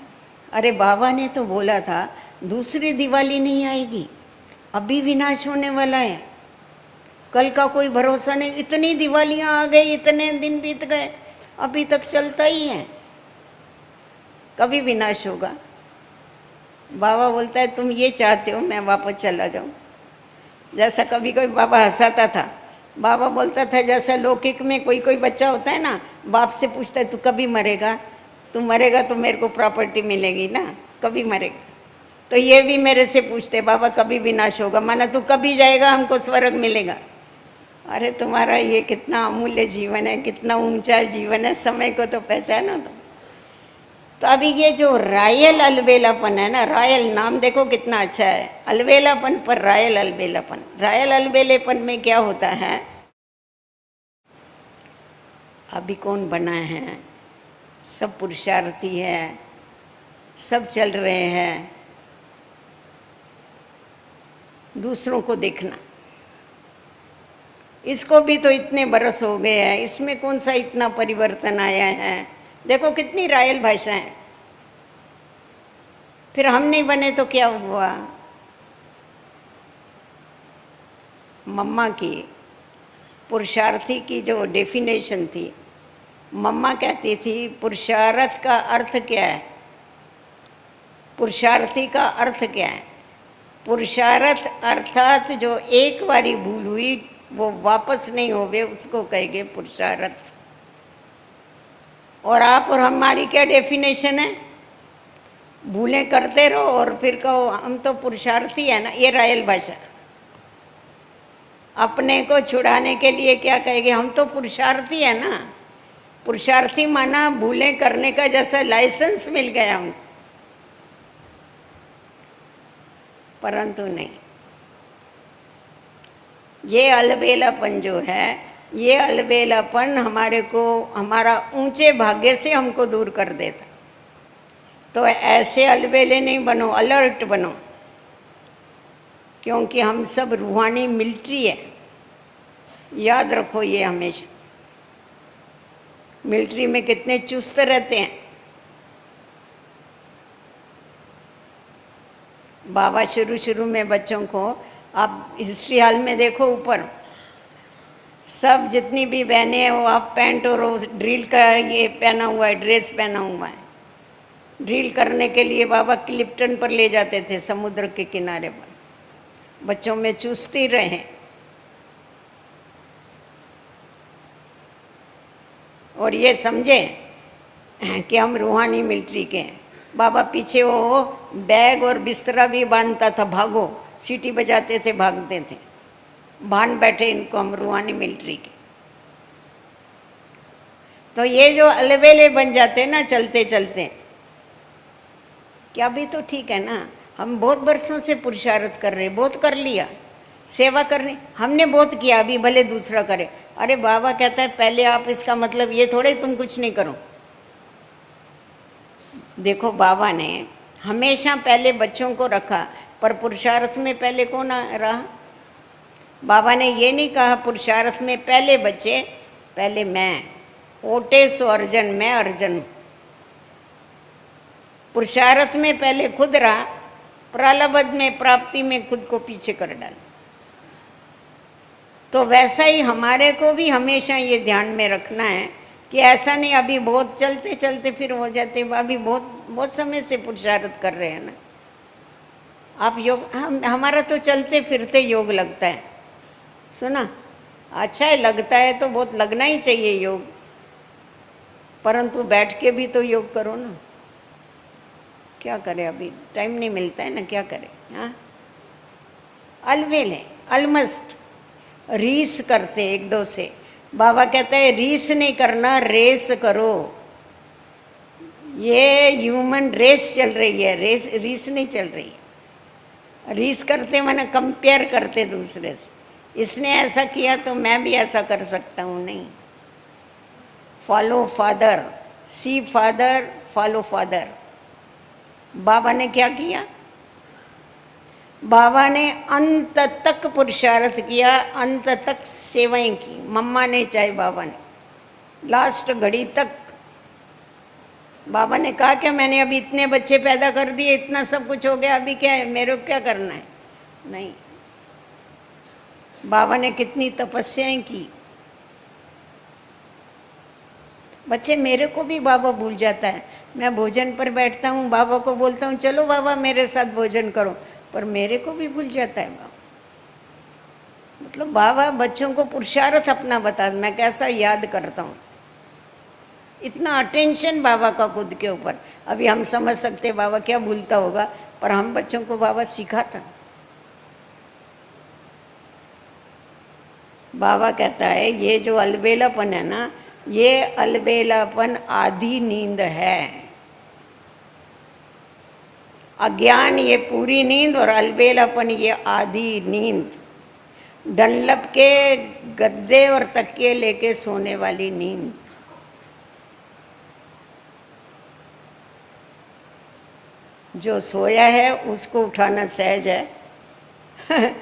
अरे बाबा ने तो बोला था दूसरी दिवाली नहीं आएगी, अभी विनाश होने वाला है, कल का कोई भरोसा नहीं। इतनी दिवालियां आ गई, इतने दिन बीत गए, अभी तक चलता ही है, कभी विनाश होगा। बाबा बोलता है तुम ये चाहते हो मैं वापस चला जाऊं। जैसा कभी कोई बाबा हंसाता था, बाबा बोलता था जैसा लौकिक में कोई कोई बच्चा होता है ना, बाप से पूछता है तू कभी मरेगा, तू मरेगा तो मेरे को प्रॉपर्टी मिलेगी ना, कभी मरेगा। तो ये भी मेरे से पूछते बाबा कभी विनाश होगा, माना तू कभी जाएगा हमको स्वर्ग मिलेगा। अरे तुम्हारा ये कितना अमूल्य जीवन है, कितना ऊंचा जीवन है, समय को तो पहचानो तुम। तो अभी ये जो रायल अलबेलापन है ना, रायल नाम देखो कितना अच्छा है, अलबेलापन पर रायल अलबेलापन। रायल अलबेलेपन में क्या होता है, अभी कौन बना है, सब पुरुषार्थी है, सब चल रहे हैं, दूसरों को देखना। इसको भी तो इतने बरस हो गए हैं, इसमें कौन सा इतना परिवर्तन आया है। देखो कितनी रायल भाषा है। फिर हम नहीं बने तो क्या हुआ। मम्मा की पुरुषार्थी की जो डेफिनेशन थी, मम्मा कहती थी पुरुषार्थ का अर्थ क्या है, पुरुषार्थी का अर्थ क्या है। पुरुषार्थ अर्थात जो एक बारी भूल हुई वो वापस नहीं होवे, उसको कहेंगे पुरुषार्थ। और आप और हमारी क्या डेफिनेशन है, भूलें करते रहो और फिर कहो हम तो पुरुषार्थी है ना। ये रायल भाषा। अपने को छुड़ाने के लिए क्या कहेंगे, हम तो पुरुषार्थी है ना, पुरुषार्थी माना भूलें करने का जैसा लाइसेंस मिल गया उनको, परंतु नहीं। ये अलबेलापन जो है, ये अलबेलापन हमारे को हमारा ऊंचे भाग्य से हमको दूर कर देता। तो ऐसे अलबेले नहीं बनो, अलर्ट बनो, क्योंकि हम सब रूहानी मिलिट्री है। याद रखो ये हमेशा। मिलिट्री में कितने चुस्त रहते हैं। बाबा शुरू शुरू में बच्चों को, आप हिस्ट्री हॉल में देखो ऊपर, सब जितनी भी बहनें हैं वो आप पैंट और ड्रिल का ये पहना हुआ है, ड्रेस पहना हुआ है। ड्रिल करने के लिए बाबा क्लिफ्टन पर ले जाते थे, समुद्र के किनारे पर। बच्चों में चुस्ती रहे। और ये समझे कि हम रूहानी मिलिट्री के हैं। बाबा पीछे वो बैग और बिस्तरा भी बांधता था, भागो, सीटी बजाते थे, भागते थे, बांध बैठे इनको हम रूहानी मिलिट्री के। तो ये जो अलबेले बन जाते ना चलते चलते, क्या भी तो ठीक है ना। हम बहुत बरसों से पुरुषार्थ कर रहे, बहुत कर लिया, सेवा करने हमने बहुत किया, अभी भले दूसरा करे। अरे बाबा कहता है पहले आप, इसका मतलब ये थोड़े तुम कुछ नहीं करो। देखो बाबा ने हमेशा पहले बच्चों को रखा, पर पुरुषार्थ में पहले कौन रहा? बाबा ने ये नहीं कहा पुरुषार्थ में पहले बच्चे, पहले मैं, ओटे सो अर्जन, मैं अर्जन। पुरुषार्थ में पहले खुद रहा, प्रालब्ध में, प्राप्ति में खुद को पीछे कर डाला। तो वैसा ही हमारे को भी हमेशा ये ध्यान में रखना है कि ऐसा नहीं अभी बहुत चलते चलते फिर हो जाते, अभी बहुत समय से पुरुषार्थ कर रहे हैं ना आप योग। हमारा तो चलते फिरते योग लगता है, सुना अच्छा है, लगता है तो बहुत लगना ही चाहिए योग, परंतु बैठ के भी तो योग करो ना। क्या करें, अभी टाइम नहीं मिलता है ना, क्या करें। हाँ, अलवेल है, अलमस्त, रीस करते एक दो से। बाबा कहता है रीस नहीं करना, रेस करो। ये ह्यूमन रेस चल रही है, रेस रीस नहीं चल रही है। रीस करते माने कंपेयर करते दूसरे से, इसने ऐसा किया तो मैं भी ऐसा कर सकता हूँ, नहीं। फॉलो फादर, सी फादर, फॉलो फादर। बाबा ने क्या किया? बाबा ने अंत तक पुरुषार्थ किया, अंत तक सेवाएं की। मम्मा ने चाहे बाबा ने, लास्ट घड़ी तक। बाबा ने कहा कि मैंने अभी इतने बच्चे पैदा कर दिए, इतना सब कुछ हो गया, अभी क्या है, मेरे को क्या करना है? नहीं, बाबा ने कितनी तपस्याएं की। बच्चे मेरे को भी बाबा भूल जाता है। मैं भोजन पर बैठता हूँ, बाबा को बोलता हूँ चलो बाबा मेरे साथ भोजन करो, पर मेरे को भी भूल जाता है बाबा। मतलब बाबा बच्चों को पुरुषार्थ अपना बता, मैं कैसा याद करता हूँ। इतना अटेंशन बाबा का खुद के ऊपर। अभी हम समझ सकते बाबा क्या भूलता होगा, पर हम बच्चों को बाबा सिखाता। बाबा कहता है ये जो अलबेलापन है ना, ये अलबेलापन आधी नींद है। अज्ञान ये पूरी नींद और अलबेलापन ये आधी नींद। डनलप के गद्दे और तकिए लेके सोने वाली नींद। जो सोया है उसको उठाना सहज है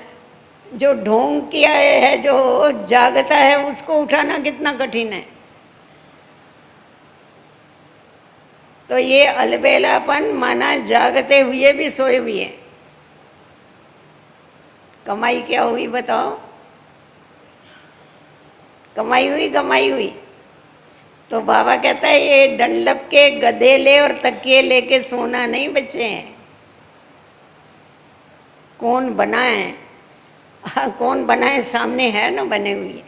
जो ढोंग किया है, जो जागता है, उसको उठाना कितना कठिन है। तो ये अलबेलापन माना जागते हुए भी सोए हुए। कमाई क्या हुई बताओ? कमाई हुई, कमाई हुई। तो बाबा कहता है ये डनलप के गधे ले और तकिए लेके सोना नहीं बच्चे हैं। कौन बनाए? कौन बनाए? सामने है ना बने हुए।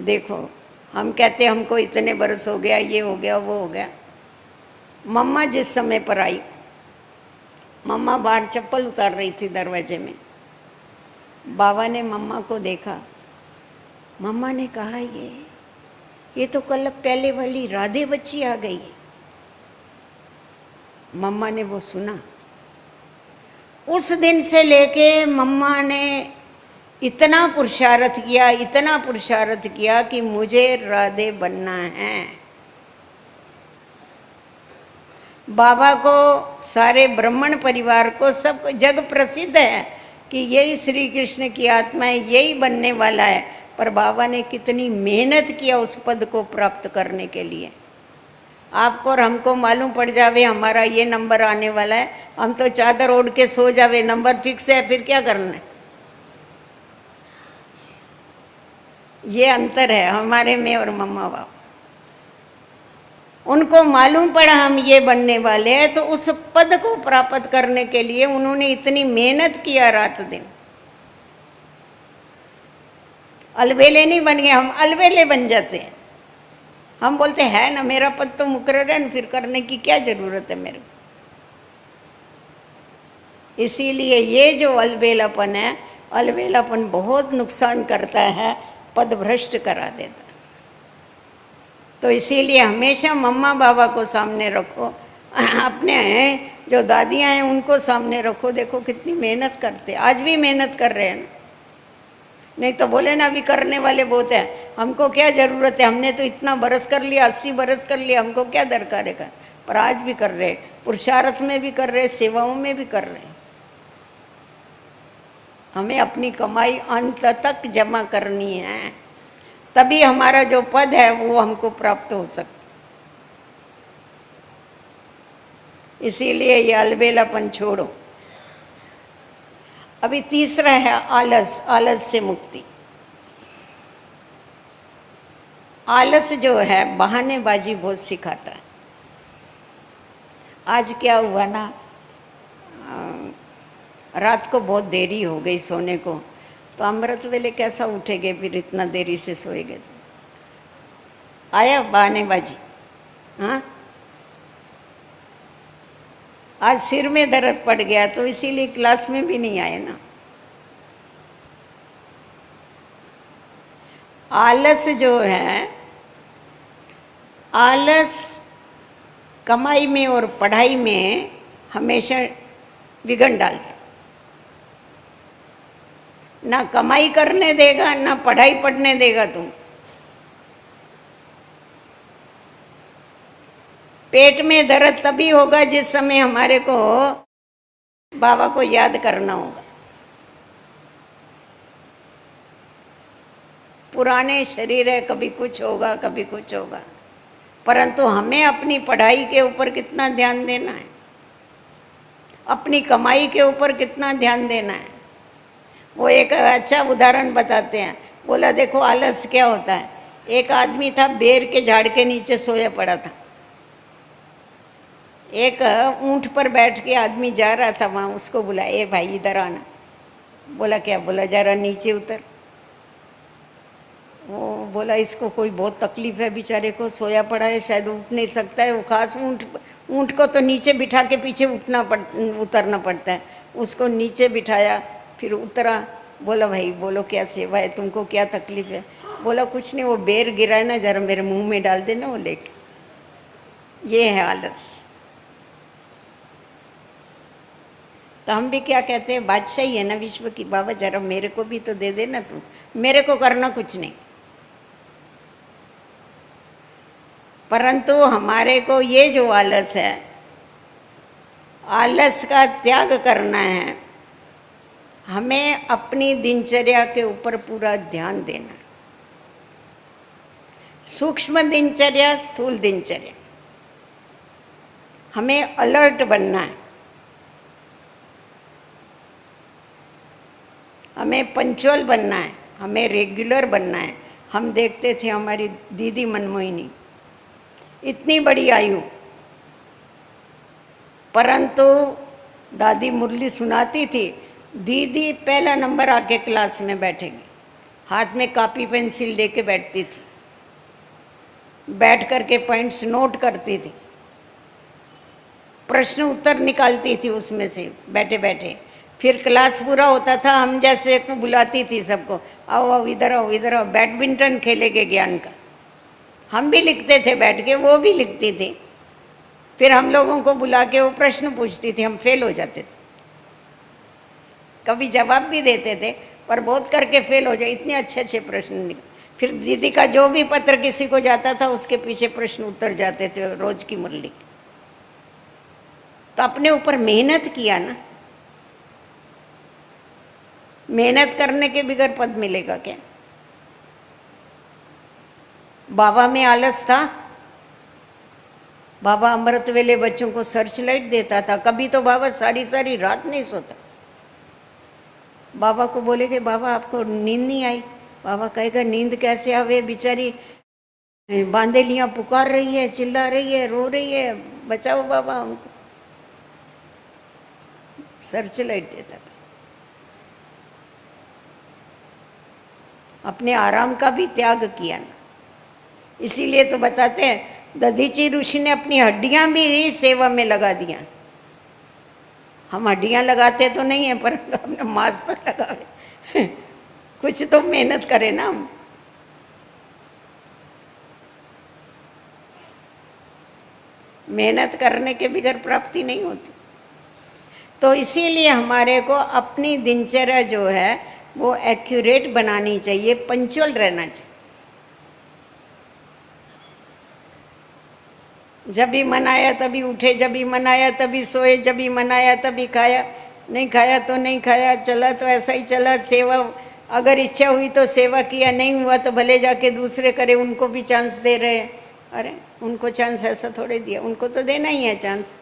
देखो हम कहते हमको इतने बरस हो गया, ये हो गया, वो हो गया। मम्मा जिस समय पर आई, मम्मा बाहर चप्पल उतार रही थी दरवाजे में। बाबा ने मम्मा को देखा, मम्मा ने कहा ये तो कल पहले वाली राधे बच्ची आ गई है। मम्मा ने वो सुना। उस दिन से लेके मम्मा ने इतना पुरुषार्थ किया, इतना पुरुषार्थ किया कि मुझे राधे बनना है। बाबा को, सारे ब्राह्मण परिवार को, सब जग प्रसिद्ध है कि यही श्री कृष्ण की आत्मा है, यही बनने वाला है। पर बाबा ने कितनी मेहनत किया उस पद को प्राप्त करने के लिए। आपको और हमको मालूम पड़ जावे हमारा ये नंबर आने वाला है, हम तो चादर ओढ़ के सो जावे, नंबर फिक्स है, फिर क्या करना है। ये अंतर है हमारे में और मम्मा बाप। उनको मालूम पड़ा हम ये बनने वाले हैं, तो उस पद को प्राप्त करने के लिए उन्होंने इतनी मेहनत किया रात दिन। अलबेले नहीं बन गए, हम अलबेले बन जाते हैं। हम बोलते हैं ना मेरा पद तो मुकर्रर है, फिर करने की क्या जरूरत है मेरे को। इसीलिए ये जो अलबेलापन है, अलबेलापन बहुत नुकसान करता है, पद भ्रष्ट करा देता है। तो इसीलिए हमेशा मम्मा बाबा को सामने रखो, अपने जो दादियाँ हैं उनको सामने रखो। देखो कितनी मेहनत करते, आज भी मेहनत कर रहे हैं ना। नहीं तो बोले ना अभी करने वाले बहुत हैं, हमको क्या ज़रूरत है, हमने तो इतना बरस कर लिया, 80 बरस कर लिया, हमको क्या दरकार है। पर आज भी कर रहे, पुरुषार्थ में भी कर रहे, सेवाओं में भी कर रहे। हमें अपनी कमाई अंत तक जमा करनी है, तभी हमारा जो पद है वो हमको प्राप्त हो सकता। इसीलिए ये अलबेलापन छोड़ो। अभी तीसरा है आलस, आलस से मुक्ति। आलस जो है बहानेबाजी बहुत सिखाता है। आज क्या हुआ ना, रात को बहुत देरी हो गई सोने को, तो अमृत वेले कैसा उठेंगे, फिर इतना देरी से सोएंगे। आया बहानेबाजी। हाँ, आज सिर में दर्द पड़ गया तो इसीलिए क्लास में भी नहीं आए ना। आलस जो है, आलस कमाई में और पढ़ाई में हमेशा विघन डालता। ना कमाई करने देगा, ना पढ़ाई पढ़ने देगा। तुम पेट में दर्द तभी होगा जिस समय हमारे को बाबा को याद करना होगा। पुराने शरीर है, कभी कुछ होगा, कभी कुछ होगा। परंतु हमें अपनी पढ़ाई के ऊपर कितना ध्यान देना है, अपनी कमाई के ऊपर कितना ध्यान देना है। वो एक अच्छा उदाहरण बताते हैं। बोला देखो आलस क्या होता है। एक आदमी था, बेर के झाड़ के नीचे सोया पड़ा था। एक ऊंट पर बैठ के आदमी जा रहा था वहाँ, उसको बोला ए भाई इधर आना। बोला क्या? बोला जरा नीचे उतर। वो बोला इसको कोई बहुत तकलीफ है, बेचारे को सोया पड़ा है, शायद उठ नहीं सकता है। वो खास ऊंट को तो नीचे बिठा के पीछे उतरना पड़ता है। उसको नीचे बिठाया, फिर उतरा। बोला भाई बोलो क्या सेवा है, तुमको क्या तकलीफ है? बोला कुछ नहीं, वो बेर गिरा है ना, जरा मेरे मुंह में डाल देना वो लेके। ये है आलस। तो हम भी क्या कहते हैं, बादशाही है ना विश्व की, बाबा जरा मेरे को भी तो दे देना तू, मेरे को करना कुछ नहीं। परंतु हमारे को ये जो आलस है, आलस का त्याग करना है। हमें अपनी दिनचर्या के ऊपर पूरा ध्यान देना है। सूक्ष्म दिनचर्या, स्थूल दिनचर्या, हमें अलर्ट बनना है। हमें पंचुअल बनना है, हमें रेगुलर बनना है। हम देखते थे हमारी दीदी मनमोहिनी, इतनी बड़ी आयु, परंतु दादी मुरली सुनाती थी, दीदी पहला नंबर आके क्लास में बैठेगी, हाथ में कॉपी पेंसिल लेके बैठती थी, बैठ करके पॉइंट्स नोट करती थी, प्रश्न उत्तर निकालती थी उसमें से बैठे बैठे। फिर क्लास पूरा होता था, हम जैसे को बुलाती थी सबको, आओ आओ इधर आओ, बैडमिंटन खेलेंगे ज्ञान का। हम भी लिखते थे बैठ के, वो भी लिखती थी। फिर हम लोगों को बुला के वो प्रश्न पूछती थी, हम फेल हो जाते थे। कभी जवाब भी देते थे पर बहुत करके फेल हो जाए, इतने अच्छे अच्छे प्रश्न निकले। फिर दीदी का जो भी पत्र किसी को जाता था उसके पीछे प्रश्न उत्तर जाते थे, रोज की मुरली। तो अपने ऊपर मेहनत किया ना, मेहनत करने के बगैर पद मिलेगा क्या? बाबा में आलस था। बाबा अमृत वेले बच्चों को सर्च लाइट देता था। कभी तो बाबा सारी सारी रात नहीं सोता। बाबा को बोले कि बाबा आपको नींद नहीं आई? बाबा कहेगा नींद कैसे आवे, बेचारी बांदेलियां पुकार रही है, चिल्ला रही है, रो रही है, बचाओ बाबा हमको। सर्च लाइट देता था। अपने आराम का भी त्याग किया ना। इसीलिए तो बताते हैं दधीची ऋषि ने अपनी हड्डियां भी सेवा में लगा दिया। हम हड्डियां लगाते तो नहीं है पर अपना मांस तो लगावे, कुछ तो मेहनत करें ना हम। मेहनत करने के बगैर प्राप्ति नहीं होती। तो इसीलिए हमारे को अपनी दिनचर्या जो है वो एक्यूरेट बनानी चाहिए, पंक्चुअल रहना चाहिए। जब भी मन आया तभी उठे, जब भी मन आया तभी सोए, जब भी मन आया तभी खाया, नहीं खाया तो नहीं खाया, चला तो ऐसा ही चला। सेवा अगर इच्छा हुई तो सेवा किया, नहीं हुआ तो भले जाके दूसरे करे, उनको भी चांस दे रहे हैं। अरे उनको चांस ऐसा थोड़े दिया, उनको तो देना ही है चांस।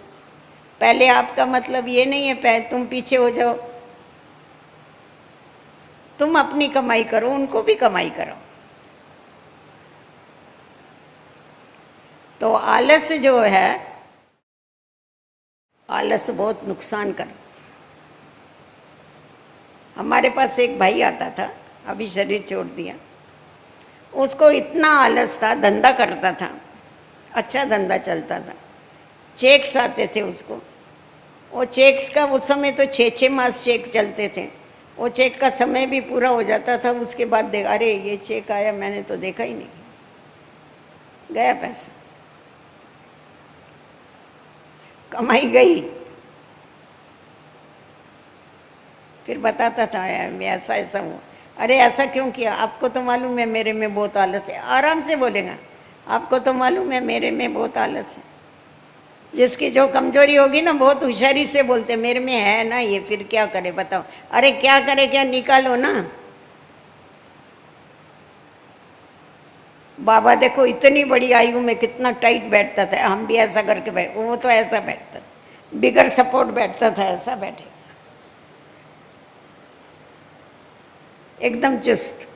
पहले आपका मतलब ये नहीं है तुम पीछे हो जाओ, तुम अपनी कमाई करो, उनको भी कमाई करो। तो आलस जो है, आलस बहुत नुकसान करता। हमारे पास एक भाई आता था, अभी शरीर छोड़ दिया। उसको इतना आलस था, धंधा करता था, अच्छा धंधा चलता था, चेक्स आते थे उसको। वो चेक्स का उस समय तो 6-6 मास चेक चलते थे। वो चेक का समय भी पूरा हो जाता था, उसके बाद देख अरे ये चेक आया, मैंने तो देखा ही नहीं, गया पैसा, कमाई गई। फिर बताता था मैं ऐसा ऐसा हूँ। अरे ऐसा क्यों किया? आपको तो मालूम है मेरे में बहुत आलस है। आराम से बोलेगा, आपको तो मालूम है मेरे में बहुत आलस है। जिसकी जो कमजोरी होगी ना, बहुत होशियारी से बोलते मेरे में है ना ये, फिर क्या करे बताओ? अरे क्या करे, क्या निकालो ना। बाबा देखो इतनी बड़ी आयु में कितना टाइट बैठता था, हम भी ऐसा करके बैठ, वो तो ऐसा बैठता था, बिगर सपोर्ट बैठता था, ऐसा बैठे एकदम चुस्त।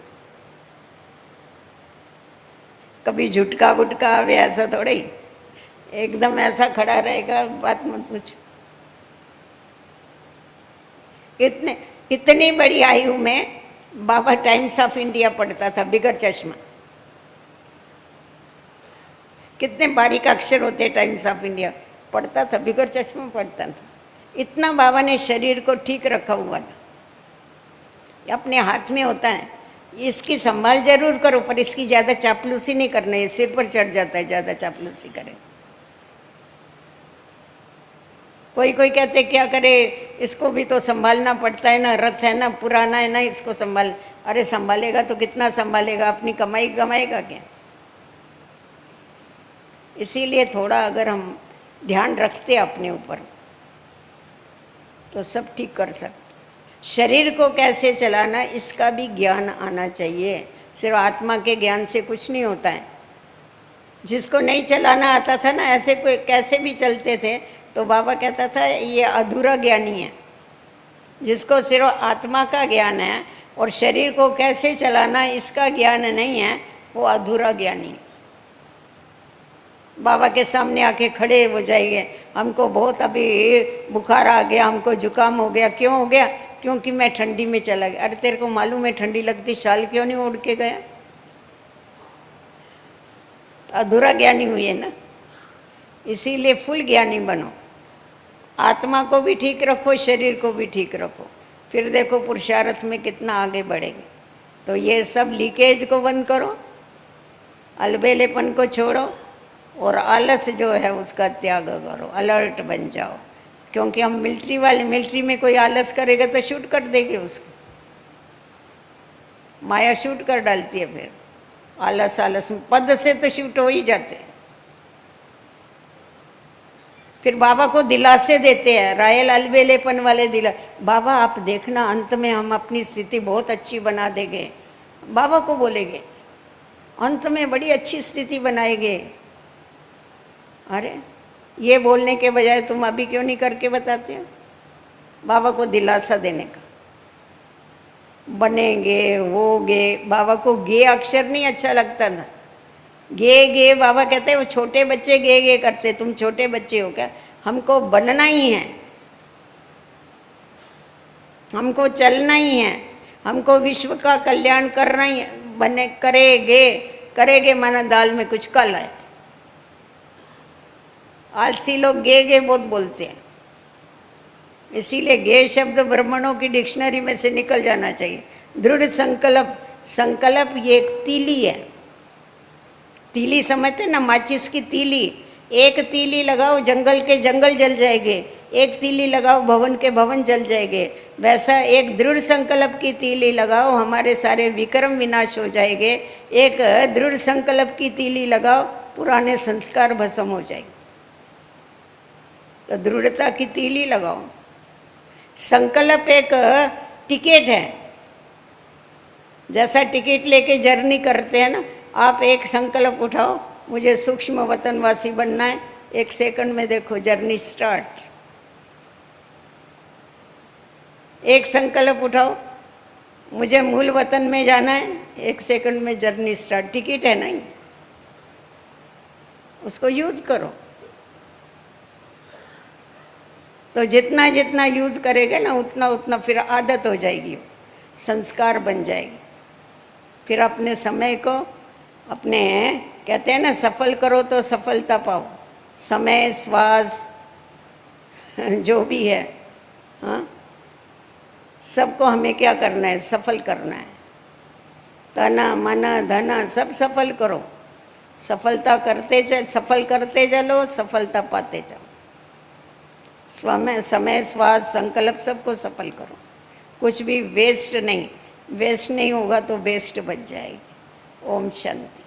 कभी झुटका गुटका आवे ऐसा थोड़ा ही, एकदम ऐसा खड़ा रहेगा, बात मत पूछो। इतनी बड़ी आयु में बाबा टाइम्स ऑफ इंडिया पढ़ता था बिगर चश्मा। कितने बारीक अक्षर होते, टाइम्स ऑफ इंडिया पढ़ता था, बिगर चश्मा पढ़ता था। इतना बाबा ने शरीर को ठीक रखा हुआ था। अपने हाथ में होता है, इसकी संभाल जरूर करो पर इसकी ज़्यादा चापलूसी नहीं करना है, सिर पर चढ़ जाता है ज़्यादा चापलूसी करें। कोई कोई कहते क्या करे, इसको भी तो संभालना पड़ता है ना, रथ है ना, पुराना है ना, इसको संभाल। अरे संभालेगा तो कितना संभालेगा, अपनी कमाई कमाएगा क्या? इसीलिए थोड़ा अगर हम ध्यान रखते अपने ऊपर तो सब ठीक कर सकते। शरीर को कैसे चलाना इसका भी ज्ञान आना चाहिए। सिर्फ आत्मा के ज्ञान से कुछ नहीं होता है। जिसको नहीं चलाना आता था ना, ऐसे कोई कैसे भी चलते थे, तो बाबा कहता था ये अधूरा ज्ञानी है। जिसको सिर्फ आत्मा का ज्ञान है और शरीर को कैसे चलाना इसका ज्ञान नहीं है, वो अधूरा ज्ञानी है। बाबा के सामने आके खड़े हो जाइए, हमको बहुत अभी बुखार आ गया, हमको जुकाम हो गया। क्यों हो गया? क्योंकि मैं ठंडी में चला गया। अरे तेरे को मालूम है ठंडी लगती, शाल क्यों नहीं ओढ़ के गया? अधूरा ज्ञानी हुई है ना। इसीलिए फुल ज्ञानी बनो। आत्मा को भी ठीक रखो, शरीर को भी ठीक रखो, फिर देखो पुरुषार्थ में कितना आगे बढ़ेंगे। तो ये सब लीकेज को बंद करो, अलबेलेपन को छोड़ो, और आलस जो है उसका त्याग करो, अलर्ट बन जाओ। क्योंकि हम मिलिट्री वाले, मिलिट्री में कोई आलस करेगा तो शूट कर देंगे उसको, माया शूट कर डालती है। फिर आलस आलस में पद से तो शूट हो ही जाते हैं। फिर बाबा को दिलासे देते हैं, रायल अलबेलेपन वाले दिला, बाबा आप देखना अंत में हम अपनी स्थिति बहुत अच्छी बना देंगे। बाबा को बोलेंगे अंत में बड़ी अच्छी स्थिति बनाएंगे। अरे ये बोलने के बजाय तुम अभी क्यों नहीं करके बताते हो? बाबा को दिलासा देने का, बनेंगे होगे। बाबा को गे अक्षर नहीं अच्छा लगता था, गे गे बाबा कहते वो छोटे बच्चे गे गे करते, तुम छोटे बच्चे हो क्या? हमको बनना ही है, हमको चलना ही है, हमको विश्व का कल्याण करना ही है। बने करेगे, करेगे माना दाल में कुछ कल है। आलसी लोग गे गे बहुत बोलते हैं, इसीलिए गे शब्द ब्राह्मणों की डिक्शनरी में से निकल जाना चाहिए। दृढ़ संकल्प, संकल्प ये एक तीली है। तीली समझते ना, माचिस की तीली। एक तीली लगाओ जंगल के जंगल जल जाएंगे, एक तीली लगाओ भवन के भवन जल जाएंगे। वैसा एक दृढ़ संकल्प की तीली लगाओ, हमारे सारे विक्रम विनाश हो जाएंगे। एक दृढ़ संकल्प की तीली लगाओ, पुराने संस्कार भस्म हो जाएंगे। तो दृढ़ता की तीली लगाओ। संकल्प एक टिकट है, जैसा टिकट लेके जर्नी करते हैं ना, आप एक संकल्प उठाओ, मुझे सूक्ष्म वतनवासी बनना है, 1 सेकंड में देखो जर्नी स्टार्ट। एक संकल्प उठाओ, मुझे मूल वतन में जाना है, 1 सेकंड में जर्नी स्टार्ट। टिकट है नहीं, उसको यूज करो। तो जितना जितना यूज करेगा ना, उतना उतना फिर आदत हो जाएगी, संस्कार बन जाएगी। फिर अपने समय को अपने, कहते हैं ना सफल करो तो सफलता पाओ। समय, श्वास, जो भी है, हाँ, सबको हमें क्या करना है? सफल करना है। तना मना धना सब सफल करो, सफलता करते चल, सफल करते चलो, सफलता पाते जाओ। समय, श्वास, संकल्प सबको सफल करो, कुछ भी वेस्ट नहीं। वेस्ट नहीं होगा तो बेस्ट बच जाएगी। ओम शांति।